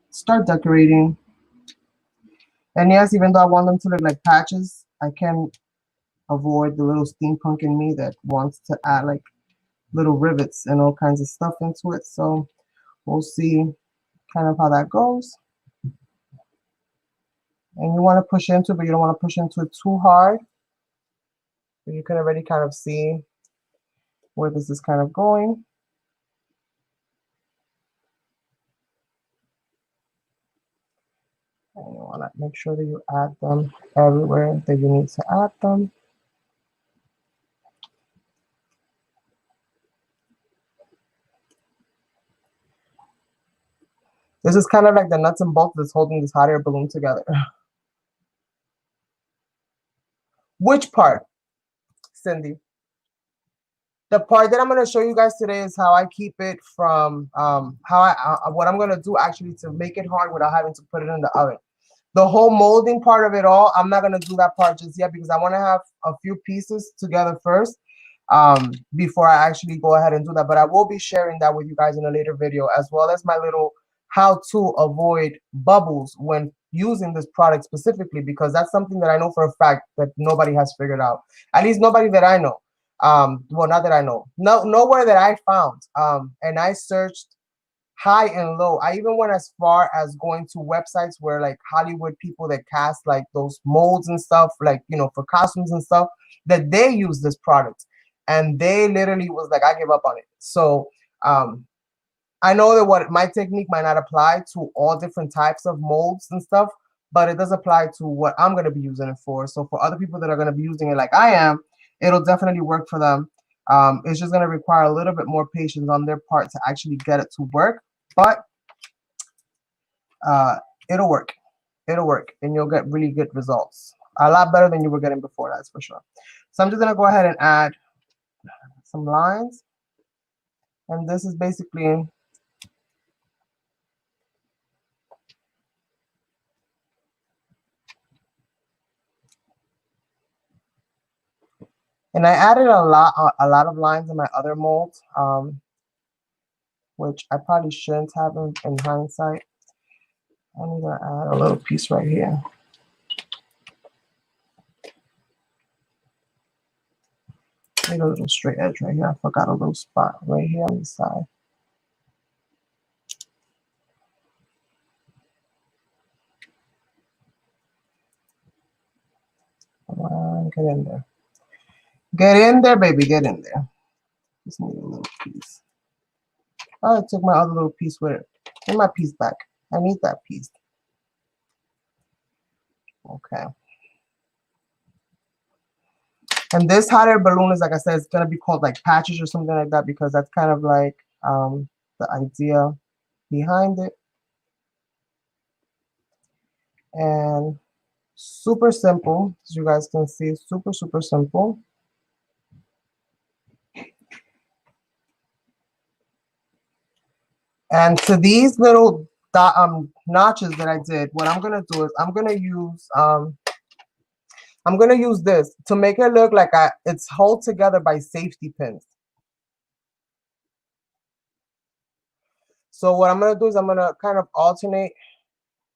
[SPEAKER 1] start decorating. And yes, even though I want them to look like patches, I can avoid the little steampunk in me that wants to add like little rivets and all kinds of stuff into it. So we'll see kind of how that goes. And you want to push into it, but you don't want to push into it too hard. So you can already kind of see where this is kind of going. And you want to make sure that you add them everywhere that you need to add them. This is kind of like the nuts and bolts that's holding this hot air balloon together. Which part, Cindy? The part that I'm going to show you guys today is how I keep it from, what I'm going to do actually to make it hard without having to put it in the oven. The whole molding part of it all, I'm not going to do that part just yet because I want to have a few pieces together first before I actually go ahead and do that. But I will be sharing that with you guys in a later video, as well as my little how to avoid bubbles when using this product specifically, because that's something that I know for a fact that nobody has figured out. At least nobody that I know. Well, not that I know. Nowhere that I found. And I searched high and low. I even went as far as going to websites where like Hollywood people that cast like those molds and stuff, like, you know, for costumes and stuff, that they use this product. And they literally was like, I give up on it. So I know that what my technique might not apply to all different types of molds and stuff, but it does apply to what I'm going to be using it for. So for other people that are going to be using it like I am, it'll definitely work for them. It's just going to require a little bit more patience on their part to actually get it to work, but it'll work. It'll work, and you'll get really good results. A lot better than you were getting before, that's for sure. So I'm just going to go ahead and add some lines. And this is basically and I added a lot of lines in my other mold, which I probably shouldn't have in hindsight. I'm gonna add a little piece right here. Make a little straight edge right here. I forgot a little spot right here on the side. Come on, get in there. Get in there, baby, get in there. Just need a little piece. Oh, I took my other little piece with it. Get my piece back. I need that piece. Okay. And this hot air balloon is, like I said, it's going to be called like patches or something like that, because that's kind of like the idea behind it. And super simple, as you guys can see, super, super simple. And to these little notches that I did, what I'm going to do is I'm going to use this to make it look like it's held together by safety pins. So what I'm going to do is I'm going to kind of alternate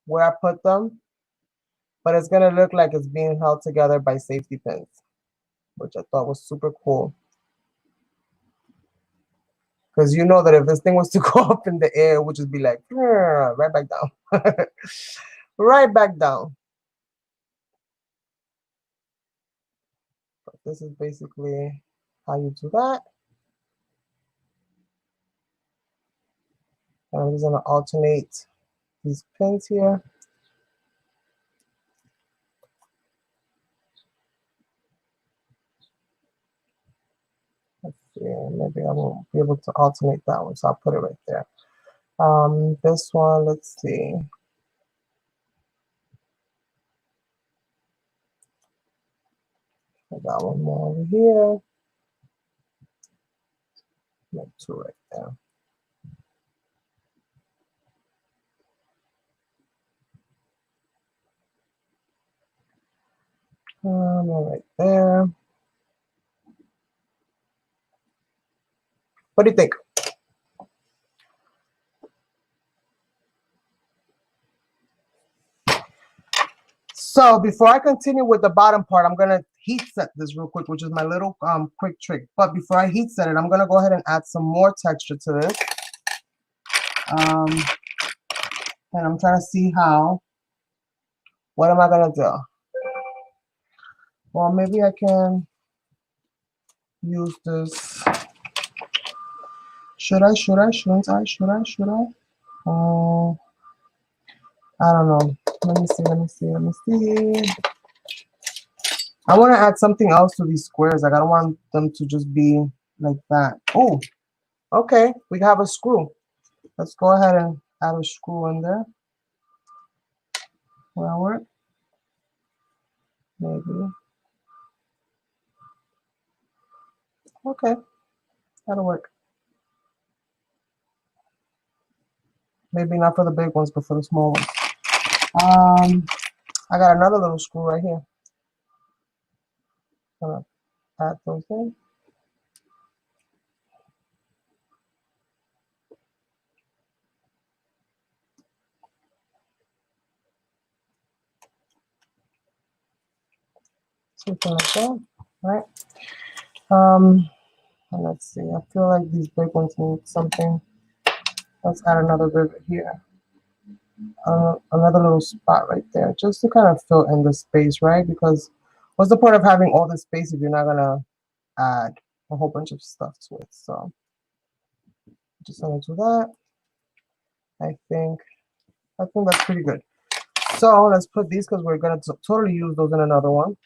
[SPEAKER 1] where I put them, but it's going to look like it's being held together by safety pins, which I thought was super cool. Because you know that if this thing was to go up in the air, it would just be like, right back down. Right back down. But this is basically how you do that. And I'm just going to alternate these pins here. Let's see, maybe I won't be able to alternate that one, so I'll put it right there. This one, let's see. I got one more over here. Make two right there. Right there. What do you think? So before I continue with the bottom part, I'm gonna heat set this real quick, which is my little quick trick. But before I heat set it, I'm gonna go ahead and add some more texture to this. And I'm trying to see what am I gonna do? Well, maybe I can use this. Should I? Shouldn't I? Should I? I don't know. Let me see. I want to add something else to these squares. Like, I don't want them to just be like that. Oh, okay. We have a screw. Let's go ahead and add a screw in there. Will that work? Maybe. Okay. That'll work. Maybe not for the big ones, but for the small ones. I got another little screw right here. Gonna add those in. Something like that, right? And let's see. I feel like these big ones need something Let's add another rivet here. Another little spot right there, just to kind of fill in the space, right? Because what's the point of having all this space if you're not gonna add a whole bunch of stuff to it? So just gonna do that. I think that's pretty good. So let's put these because we're gonna totally use those in another one.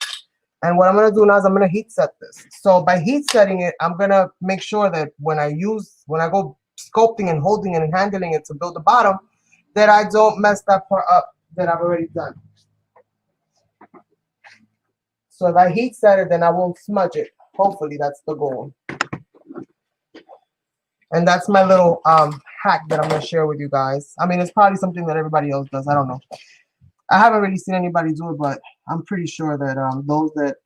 [SPEAKER 1] And what I'm gonna do now is I'm gonna heat set this. So by heat setting it, I'm gonna make sure that when I go sculpting and holding it and handling it to build the bottom, that I don't mess that part up that I've already done. So if I heat set it, then I won't smudge it. Hopefully that's the goal. And that's my little hack that I'm gonna share with you guys. I mean, it's probably something that everybody else does. I don't know. I haven't really seen anybody do it, but I'm pretty sure that those that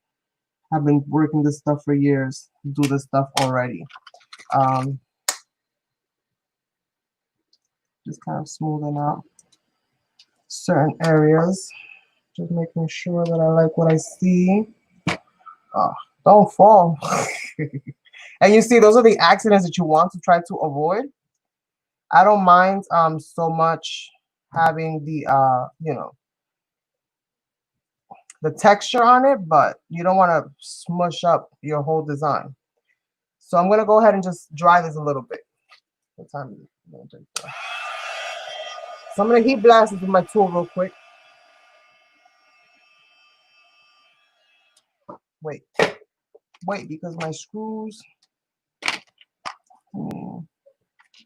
[SPEAKER 1] have been working this stuff for years do this stuff already. Just kind of smoothing out certain areas. Just making sure that I like what I see. Oh, don't fall. And you see, those are the accidents that you want to try to avoid. I don't mind so much having the the texture on it, but you don't want to smush up your whole design. So I'm gonna go ahead and just dry this a little bit. What time is it? So I'm gonna heat blast this with my tool real quick. Wait, because my screws. Let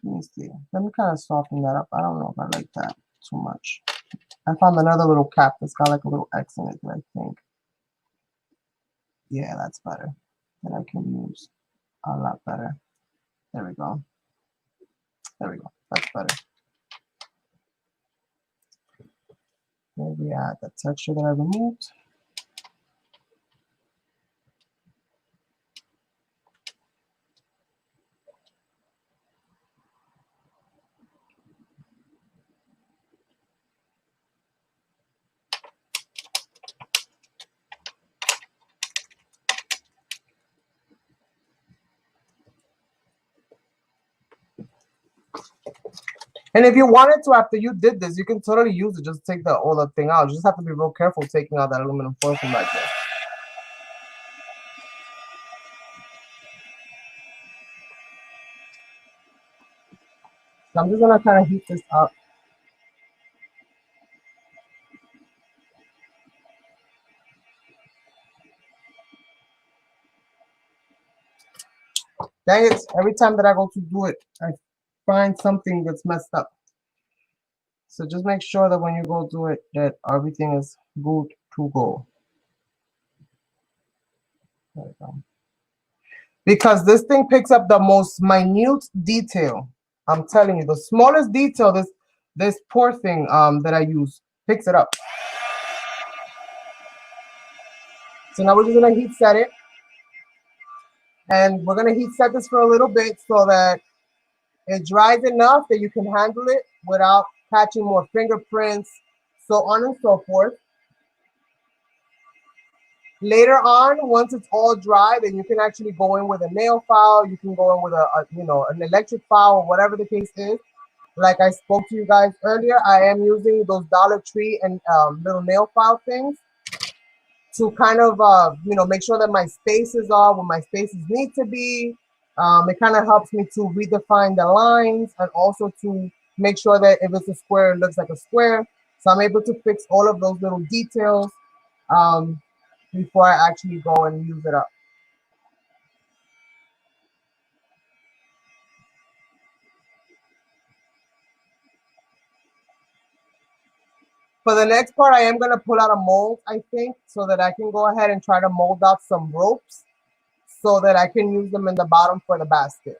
[SPEAKER 1] me see. Let me kind of soften that up. I don't know if I like that too much. I found another little cap that's got like a little X in it, I think. Yeah, that's better. That I can use a lot better. There we go. There we go. That's better. Maybe add the texture that I removed. And if you wanted to, after you did this, you can totally use it. Just take the all the thing out. You just have to be real careful taking out that aluminum foil from right there. So I'm just gonna kind of heat this up. Dang it, every time that I go to do it, I find something that's messed up. So just make sure that when you go do it, that everything is good to go. There we go. Because this thing picks up the most minute detail. I'm telling you, the smallest detail, this poor thing that I use picks it up. So now we're just gonna heat set it. And we're gonna heat set this for a little bit so that it dries enough that you can handle it without catching more fingerprints, so on and so forth. Later on, once it's all dry, then you can actually go in with a nail file. You can go in with an electric file or whatever the case is. Like I spoke to you guys earlier, I am using those Dollar Tree and little nail file things to kind of make sure that my spaces are where my spaces need to be. It kind of helps me to redefine the lines and also to make sure that if it's a square, it looks like a square. So I'm able to fix all of those little details before I actually go and use it up. For the next part, I am going to pull out a mold, I think, so that I can go ahead and try to mold out some ropes so that I can use them in the bottom for the basket.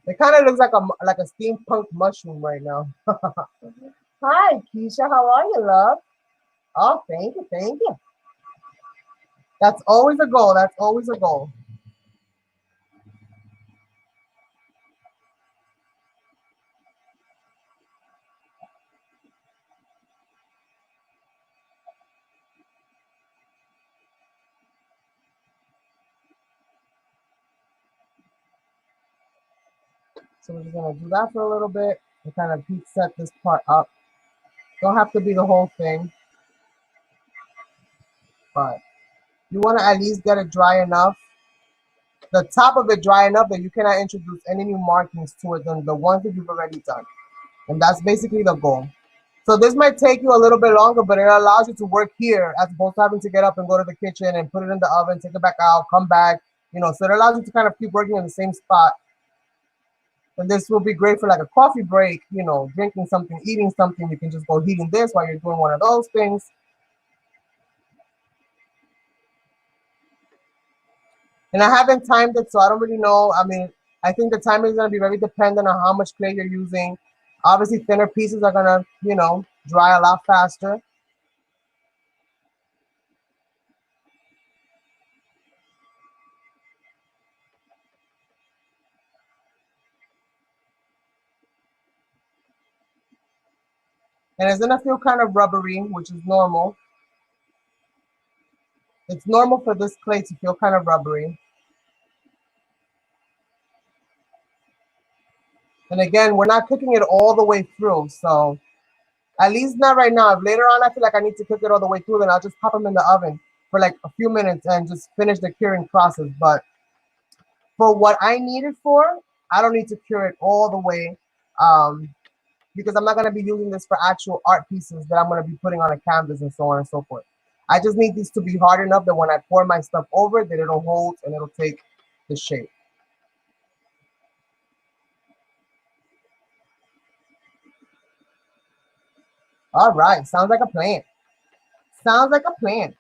[SPEAKER 1] It kind of looks like a steampunk mushroom right now. Hi, Keisha. How are you, love? Oh, thank you. Thank you. That's always a goal. That's always a goal. So we're just gonna do that for a little bit and kind of heat set this part up. Don't have to be the whole thing, but you want to at least get it dry enough, the top of it dry enough that you cannot introduce any new markings to it than the ones that you've already done. And that's basically the goal. So this might take you a little bit longer, but it allows you to work here as opposed to having to get up and go to the kitchen and put it in the oven, take it back out, come back, you know, so it allows you to kind of keep working in the same spot. And this will be great for like a coffee break, you know, drinking something, eating something. You can just go heating this while you're doing one of those things. And I haven't timed it, so I don't really know. I mean, I think the timing is going to be very dependent on how much clay you're using. Obviously, thinner pieces are going to, you know, dry a lot faster. And it's going to feel kind of rubbery, which is normal. It's normal for this clay to feel kind of rubbery. And again, we're not cooking it all the way through, so at least not right now. If later on I feel like I need to cook it all the way through, then I'll just pop them in the oven for like a few minutes and just finish the curing process. But for what I need it for, I don't need to cure it all the way because I'm not going to be using this for actual art pieces that I'm going to be putting on a canvas and so on and so forth. I just need these to be hard enough that when I pour my stuff over it, that it'll hold and it'll take the shape. All right, sounds like a plan. Sounds like a plan.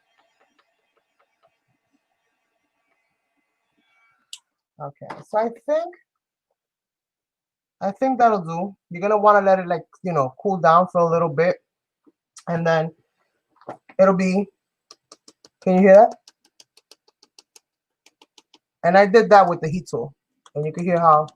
[SPEAKER 1] Okay, so I think that'll do. You're gonna want to let it like, you know, cool down for a little bit, and then it'll be, can you hear that? And I did that with the heat tool, and you can hear how,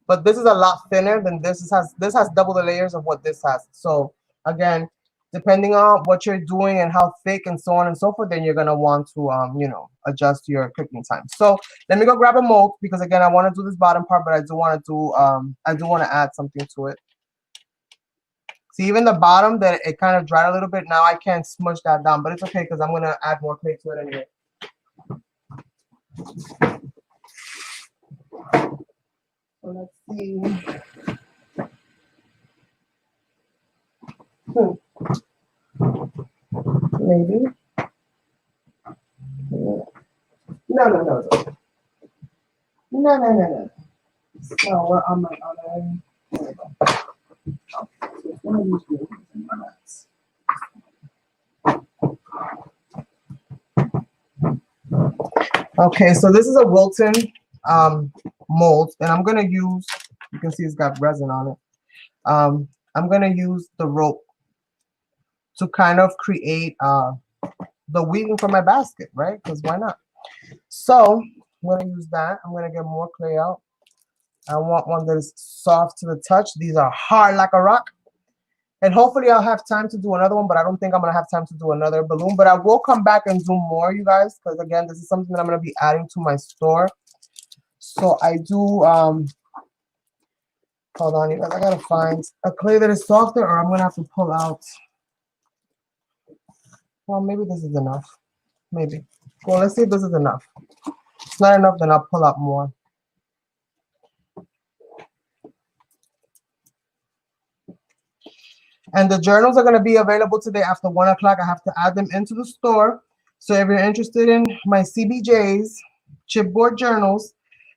[SPEAKER 1] but this is a lot thinner than this. This has double the layers of what this has. So again, depending on what you're doing and how thick and so on and so forth, then you're gonna want to you know, adjust your cooking time. So let me go grab a mold because again, I want to do this bottom part, but I do want to add something to it. See, even the bottom that it kind of dried a little bit. Now I can't smush that down, but it's okay because I'm gonna add more clay to it anyway. So let's see. Maybe. No, no, no, no. No, no, no, no. So we're on my other. There we go. Okay, so it's one of these rules in my nuts. Okay, so this is a Wilton mold, and I'm gonna use, you can see it's got resin on it. I'm gonna use the rope to kind of create the weaving for my basket, right? Because why not? So I'm gonna use that. I'm gonna get more clay out. I want one that is soft to the touch. These are hard like a rock. And hopefully I'll have time to do another one, but I don't think I'm gonna have time to do another balloon. But I will come back and do more, you guys, because again, this is something that I'm gonna be adding to my store. So I do hold on, you guys, I gotta find a clay that is softer, or I'm gonna have to pull out. Well, maybe this is enough. Maybe. Well, let's see if this is enough. If it's not enough, then I'll pull out more. And the journals are going to be available today after 1 o'clock. I have to add them into the store. So if you're interested in my CBJs, chipboard journals,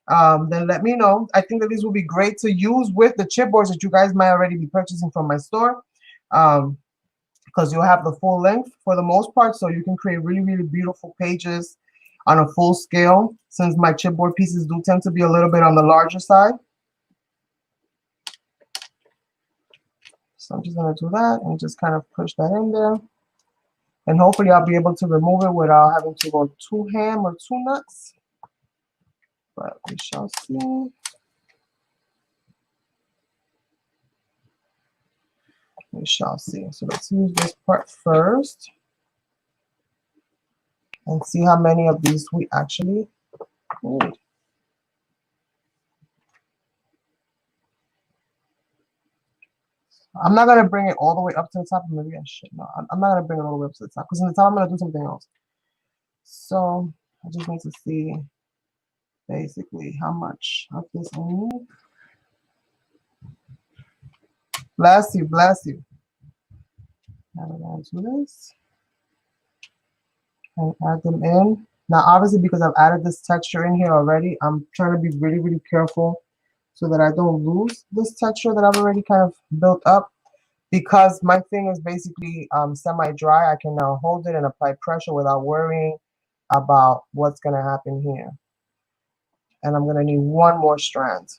[SPEAKER 1] then let me know. I think that these will be great to use with the chipboards that you guys might already be purchasing from my store. Because you'll have the full length for the most part. So you can create really, really beautiful pages on a full scale, since my chipboard pieces do tend to be a little bit on the larger side. So I'm just going to do that and just kind of push that in there. And hopefully I'll be able to remove it without having to go too ham or too nuts. But we shall see. We shall see. So let's use this part first and see how many of these we actually need. I'm not gonna bring it all the way up to the top. Maybe I should. No, I'm not gonna bring it all the way up to the top because in the top I'm gonna do something else. So I just need to see basically how much of this I need. Bless you, bless you. Now we're gonna do this and add them in. Now, obviously, because I've added this texture in here already, I'm trying to be really, really careful so that I don't lose this texture that I've already kind of built up. Because my thing is basically semi-dry, I can now hold it and apply pressure without worrying about what's going to happen here. And I'm going to need one more strand.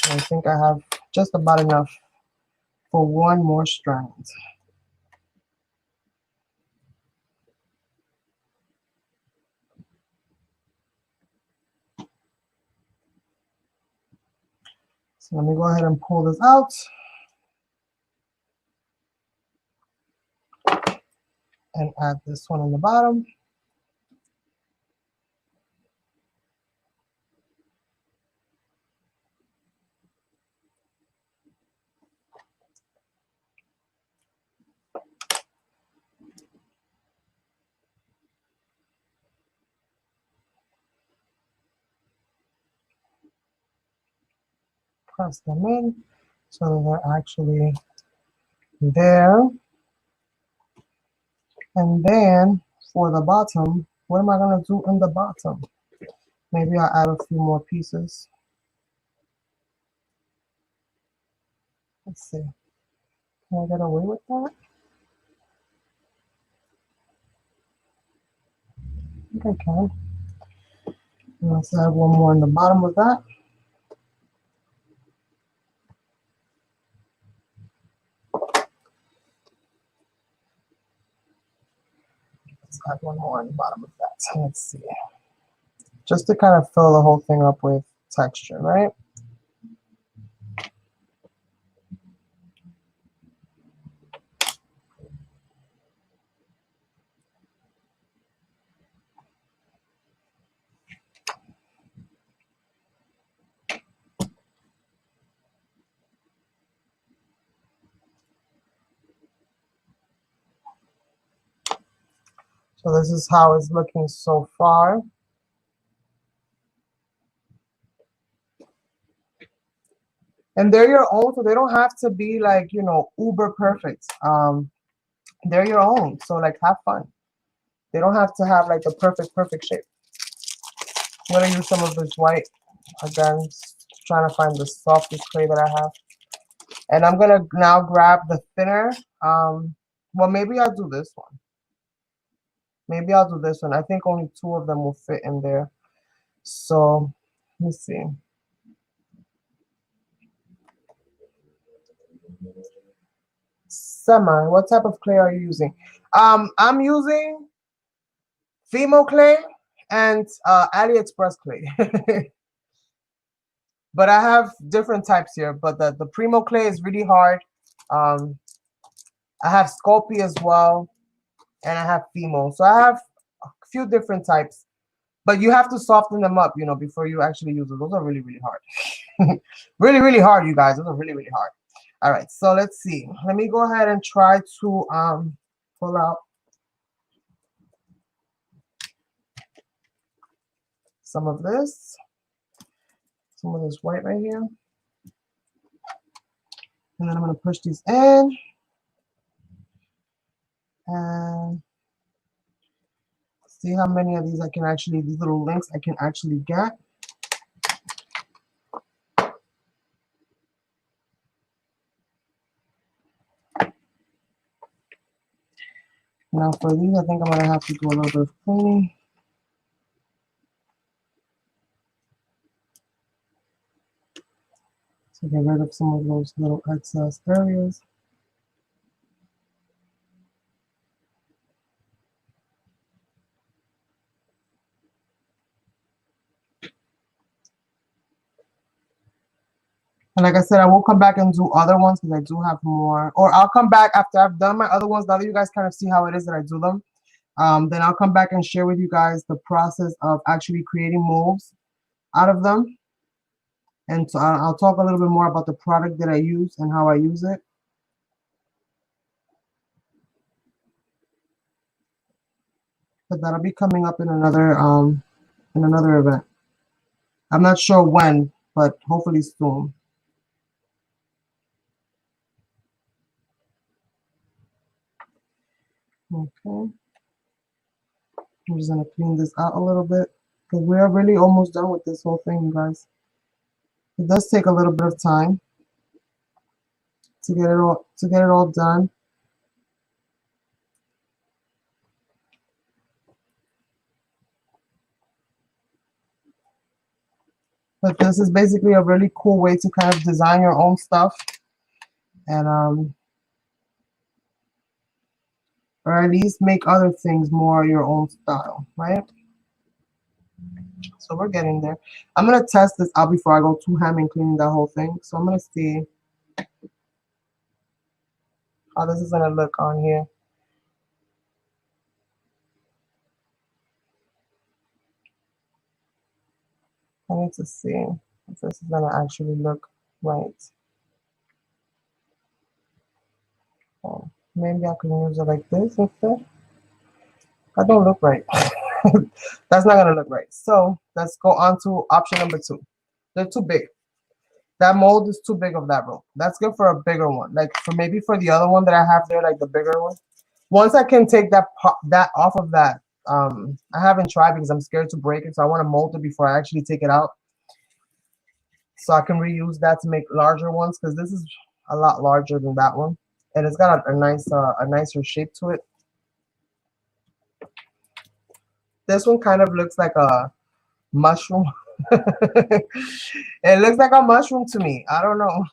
[SPEAKER 1] I think I have just about enough for one more strand. So let me go ahead and pull this out. And add this one on the bottom. Press them in so that they're actually there. And then for the bottom, what am I going to do in the bottom? Maybe I'll add a few more pieces. Let's see. Can I get away with that? I think I can. Let's add one more in the bottom of that. Let's add one more in the bottom of that. Let's see. Just to kind of fill the whole thing up with texture, right? So this is how it's looking so far. And they're your own, so they don't have to be like, you know, uber perfect. They're your own, so like have fun. They don't have to have like the perfect shape. I'm gonna use some of this white again, trying to find the softest clay that I have. And I'm gonna now grab the thinner. Well, maybe I'll do this one. Maybe I'll do this one. I think only 2 of them will fit in there. So let me see. Semi, what type of clay are you using? I'm using Fimo clay and AliExpress clay. But I have different types here. But the Primo clay is really hard. I have Sculpey as well. And I have Fimo. So I have a few different types. But you have to soften them up, you know, before you actually use them. Those are really, really hard. Really, really hard, you guys. Those are really, really hard. All right, so let's see. Let me go ahead and try to pull out some of this white right here. And then I'm going to push these in. And see how many of these I can actually, these little links I can actually get. Now for these, I think I'm going to have to do a little bit of cleaning. To get rid of some of those little excess areas. And like I said, I will come back and do other ones because I do have more. Or I'll come back after I've done my other ones. Now that you guys kind of see how it is that I do them. Then I'll come back and share with you guys the process of actually creating molds out of them. And so I'll talk a little bit more about the product that I use and how I use it. But that'll be coming up in another event. I'm not sure when, but hopefully soon. Okay. I'm just gonna clean this out a little bit because we are really almost done with this whole thing, you guys. It does take a little bit of time to get it all done. But this is basically a really cool way to kind of design your own stuff, and or at least make other things more your own style, right? So we're getting there. I'm gonna test this out before I go too ham in cleaning that whole thing. So I'm gonna see how this is gonna look on here. I need to see if this is gonna actually look right. Oh, maybe I can use it like this instead. That don't look right. That's not gonna look right. So let's go on to option number 2. They're too big. That mold is too big of that rope. That's good for a bigger one. Like for maybe for the other one that I have there, like the bigger one. Once I can take that off of that, I haven't tried because I'm scared to break it. So I want to mold it before I actually take it out. So I can reuse that to make larger ones because this is a lot larger than that one. And it's got a nicer shape to it. This one kind of looks like a mushroom. It looks like a mushroom to me. I don't know.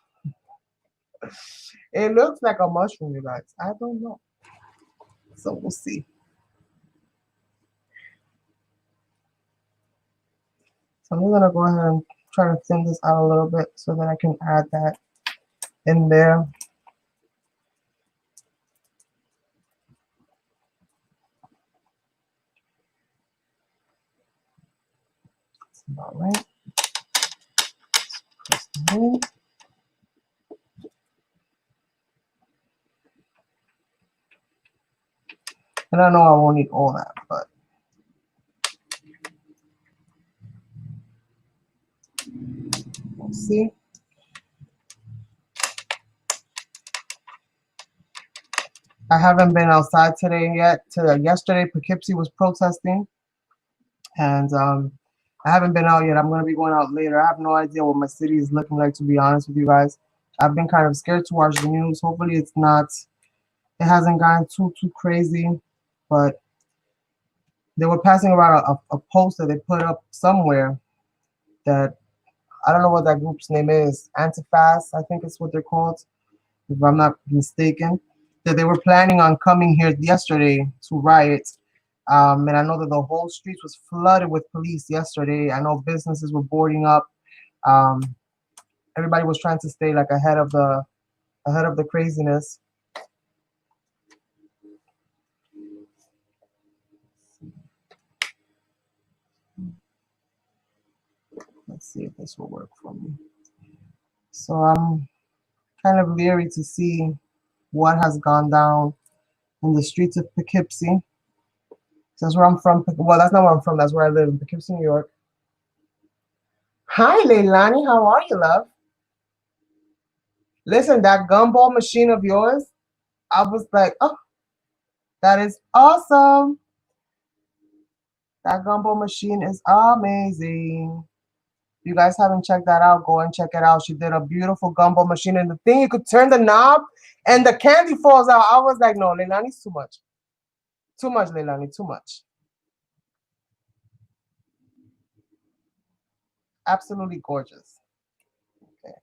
[SPEAKER 1] It looks like a mushroom, you guys. I don't know. So we'll see. So I'm gonna go ahead and try to thin this out a little bit so that I can add that in there. That's about right. Press it in. And I know I won't need all that, but we'll see. I haven't been outside today yet. Yesterday, Poughkeepsie was protesting, and I haven't been out yet. I'm going to be going out later. I have no idea what my city is looking like, to be honest with you guys. I've been kind of scared to watch the news. Hopefully it hasn't gone too crazy, but they were passing around a post that they put up somewhere that I don't know what that group's name is. Antifast, I think it's what they're called, if I'm not mistaken. That they were planning on coming here yesterday to riot. And I know that the whole streets was flooded with police yesterday. I know businesses were boarding up. Everybody was trying to stay like ahead of the craziness. Let's see if this will work for me. So I'm kind of leery to see what has gone down in the streets of Poughkeepsie. That's where I'm from. Well, that's not where I'm from. That's where I live, in Poughkeepsie, New York. Hi, Leilani. How are you, love? Listen, that gumball machine of yours, I was like, oh, that is awesome. That gumball machine is amazing. If you guys haven't checked that out, go and check it out. She did a beautiful gumball machine. And the thing, you could turn the knob and the candy falls out. I was like, no, Leilani's too much. Too much, Leilani, too much. Absolutely gorgeous. Okay.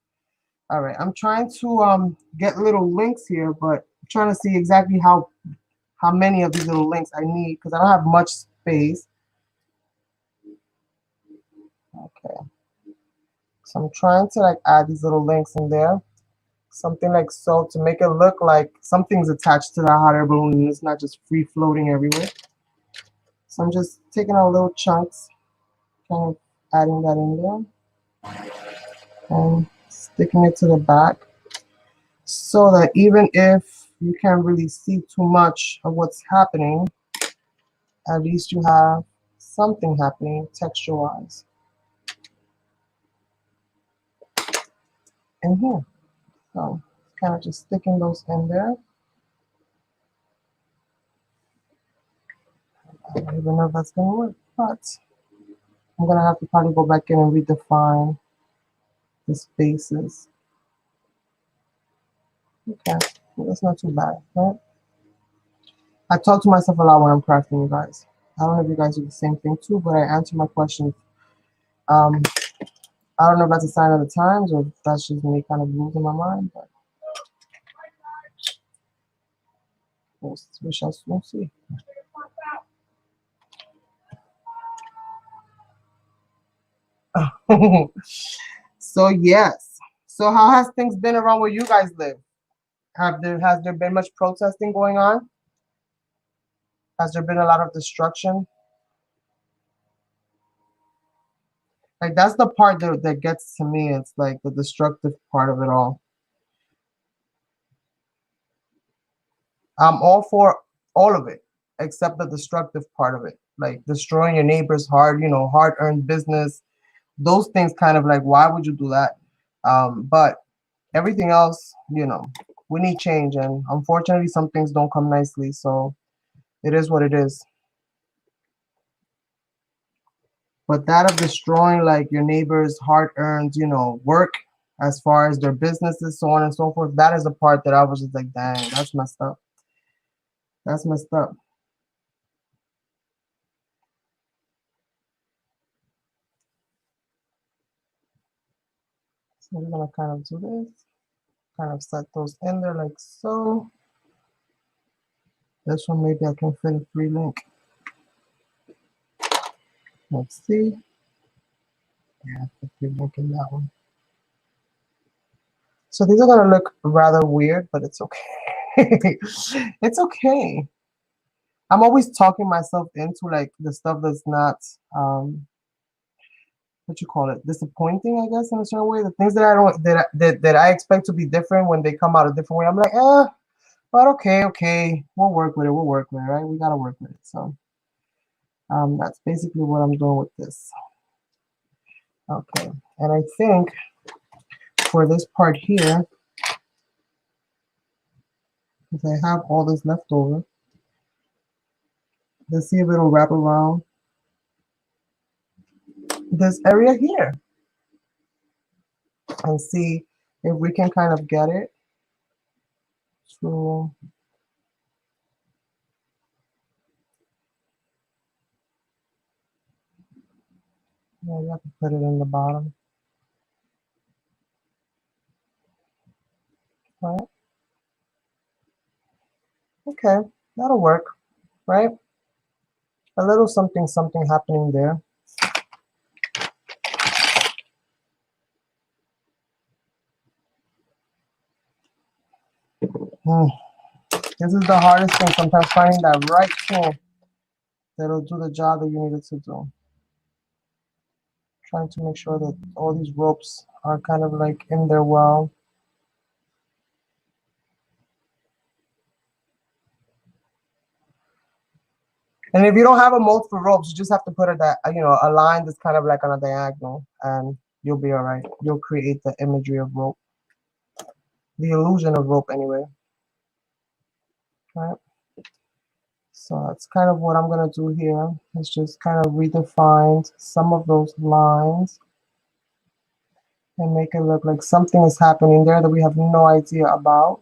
[SPEAKER 1] All right. I'm trying to get little links here, but I'm trying to see exactly how many of these little links I need because I don't have much space. Okay. So I'm trying to like add these little links in there. Something like so to make it look like something's attached to the hot air balloon and it's not just free floating everywhere. So I'm just taking out little chunks, kind of adding that in there. and sticking it to the back so that even if you can't really see too much of what's happening, at least you have something happening texture-wise in here. So kind of just sticking those in there. I don't even know if that's going to work, but I'm going to have to probably go back in and redefine the spaces. Okay, well, that's not too bad, right? I talk to myself a lot when I'm crafting, you guys. I don't know if you guys do the same thing too, but I answer my questions. I don't know if that's a sign of the times or if that's just me kind of losing my mind, but we shall soon see. So yes. So how has things been around where you guys live? Has there been much protesting going on? Has there been a lot of destruction? Like that's the part that gets to me. It's like the destructive part of it all. I'm all for all of it, except the destructive part of it. Like destroying your neighbor's hard-earned business. Those things kind of like, why would you do that? But everything else, we need change. And unfortunately, some things don't come nicely. So it is what it is. But that of destroying like your neighbor's hard-earned, work as far as their businesses, so on and so forth, that is the part that I was just like, dang, that's messed up. That's messed up. So we're gonna kind of do this, kind of set those in there like so. This one maybe I can fit a free link. Let's see. Yeah, a free link in that one. So these are gonna look rather weird, but it's okay. It's okay. I'm always talking myself into like the stuff that's not what you call it, disappointing, I guess, in a certain way. The things that I don't that I expect to be different when they come out a different way, I'm like, but okay, we'll work with it, right? We gotta work with it. So that's basically what I'm doing with this. Okay, and I think for this part here, because I have all this left over, let's see if it'll wrap around this area here and see if we can kind of get it to yeah, you have to put it in the bottom. All right. Okay, that'll work, right? A little something happening there. This is the hardest thing, sometimes finding that right tool that'll do the job that you need it to do. Trying to make sure that all these ropes are kind of like in there well. And if you don't have a mold for ropes, you just have to put a line that's kind of like on a diagonal, and you'll be all right. You'll create the imagery of rope, the illusion of rope anyway. Right? So that's kind of what I'm gonna do here. Is just kind of redefine some of those lines and make it look like something is happening there that we have no idea about.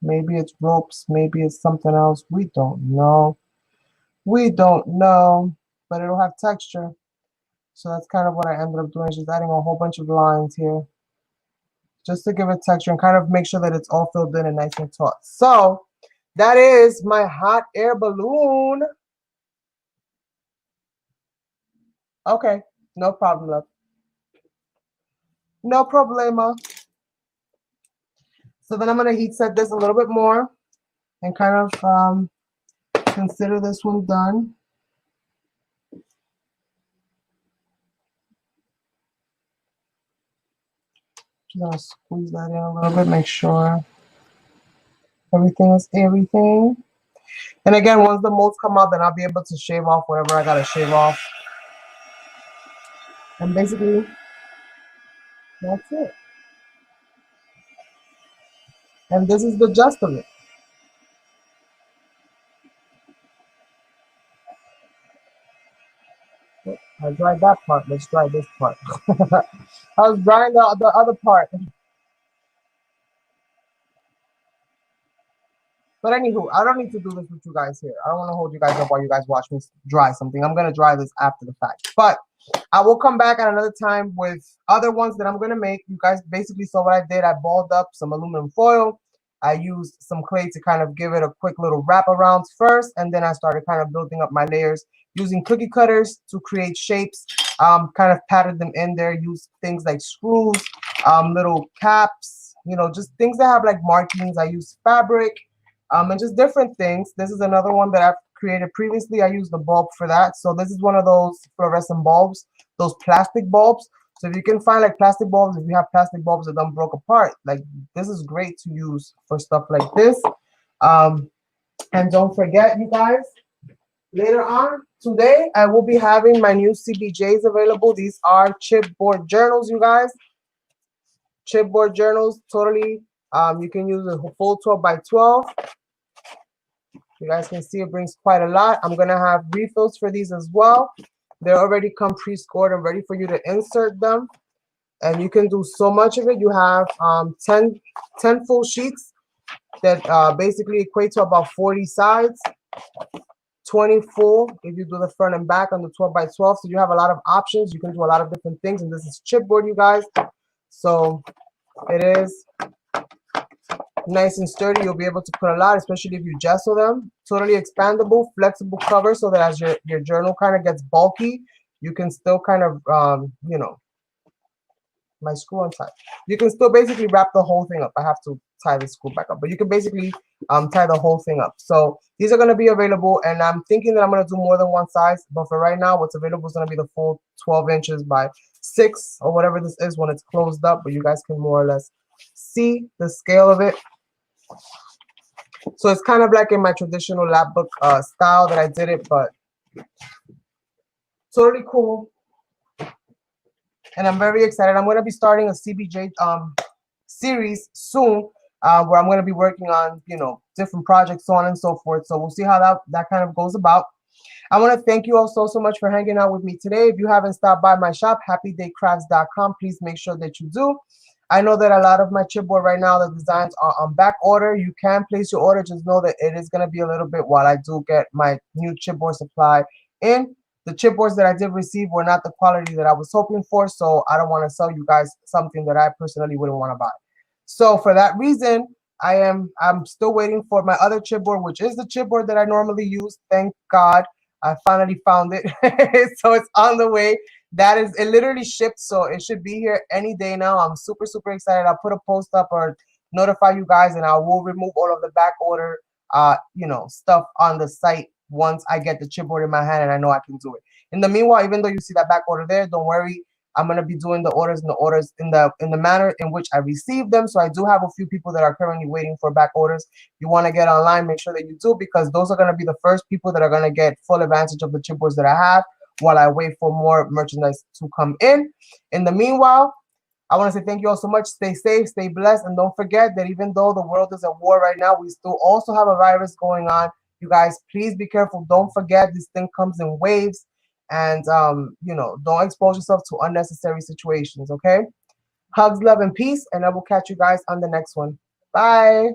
[SPEAKER 1] Maybe it's ropes, maybe it's something else. We don't know. We don't know, but it'll have texture. So that's kind of what I ended up doing, just adding a whole bunch of lines here just to give it texture and kind of make sure that it's all filled in and nice and taut. So that is my hot air balloon. Okay, no problem, love. No problema. So then I'm going to heat set this a little bit more and kind of consider this one done. Just gonna squeeze that in a little bit, make sure everything is everything. And again, once the molds come out, then I'll be able to shave off whatever I gotta shave off. And basically, that's it. And this is the gist of it. I dried that part. Let's dry this part. I was drying the other part. But anywho, I don't need to do this with you guys here. I don't want to hold you guys up while you guys watch me dry something. I'm going to dry this after the fact. But I will come back at another time with other ones that I'm going to make. You guys basically saw what I did. I balled up some aluminum foil. I used some clay to kind of give it a quick little wrap around first. And then I started kind of building up my layers using cookie cutters to create shapes. Kind of patted them in there. Used things like screws, little caps, you know, just things that have like markings. I used fabric. And just different things. This is another one that I've created previously. I used the bulb for that. So this is one of those fluorescent bulbs, those plastic bulbs. So if you can find like plastic bulbs, if you have plastic bulbs that don't broke apart, like this is great to use for stuff like this. And don't forget, you guys, later on today, I will be having my new CBJs available. These are chipboard journals, you guys. Chipboard journals, totally. You can use a full 12 by 12. You guys can see it brings quite a lot. I'm going to have refills for these as well. They already come pre-scored and ready for you to insert them. And you can do so much of it. You have 10 full sheets that basically equate to about 40 sides. 20 full if you do the front and back on the 12 by 12. So you have a lot of options. You can do a lot of different things. And this is chipboard, you guys. So it is nice and sturdy. You'll be able to put a lot, especially if you gesso them. Totally expandable, flexible cover, so that as your journal kind of gets bulky, you can still kind of, you know, my screw untied. You can still basically wrap the whole thing up. I have to tie the screw back up, but you can basically tie the whole thing up. So these are going to be available, and I'm thinking that I'm going to do more than one size, but for right now, what's available is going to be the full 12 inches by 6 or whatever this is when it's closed up, but you guys can more or less see the scale of it. So it's kind of like in my traditional lap book style that I did it, but totally cool. And I'm very excited. I'm going to be starting a CBJ series soon, where I'm going to be working on, you know, different projects, so on and so forth. So we'll see how that kind of goes about. I want to thank you all so much for hanging out with me today. If you haven't stopped by my shop, happydaycrafts.com, please make sure that you do. I know that a lot of my chipboard right now, the designs are on back order. You can place your order. Just know that it is going to be a little bit while I do get my new chipboard supply in. The chipboards that I did receive were not the quality that I was hoping for, so I don't want to sell you guys something that I personally wouldn't want to buy. So for that reason, I'm still waiting for my other chipboard, which is the chipboard that I normally use. Thank God I finally found it. So it's on the way. That is, it literally shipped, so it should be here any day now. I'm super excited. I'll put a post up or notify you guys, and I will remove all of the back order you know, stuff on the site once I get the chipboard in my hand and I know I can do it. In the meanwhile, even though you see that back order there, don't worry. I'm going to be doing the orders in the manner in which I received them. So I do have a few people that are currently waiting for back orders. You want to get online, make sure that you do, because those are going to be the first people that are going to get full advantage of the chipboards that I have while I wait for more merchandise to come in. In the meanwhile, I want to say thank you all so much. Stay safe, stay blessed, and don't forget that even though the world is at war right now, we still also have a virus going on. You guys, please be careful. Don't forget this thing comes in waves, and you know, don't expose yourself to unnecessary situations. Okay? Hugs, love, and peace, and I will catch you guys on the next one. Bye.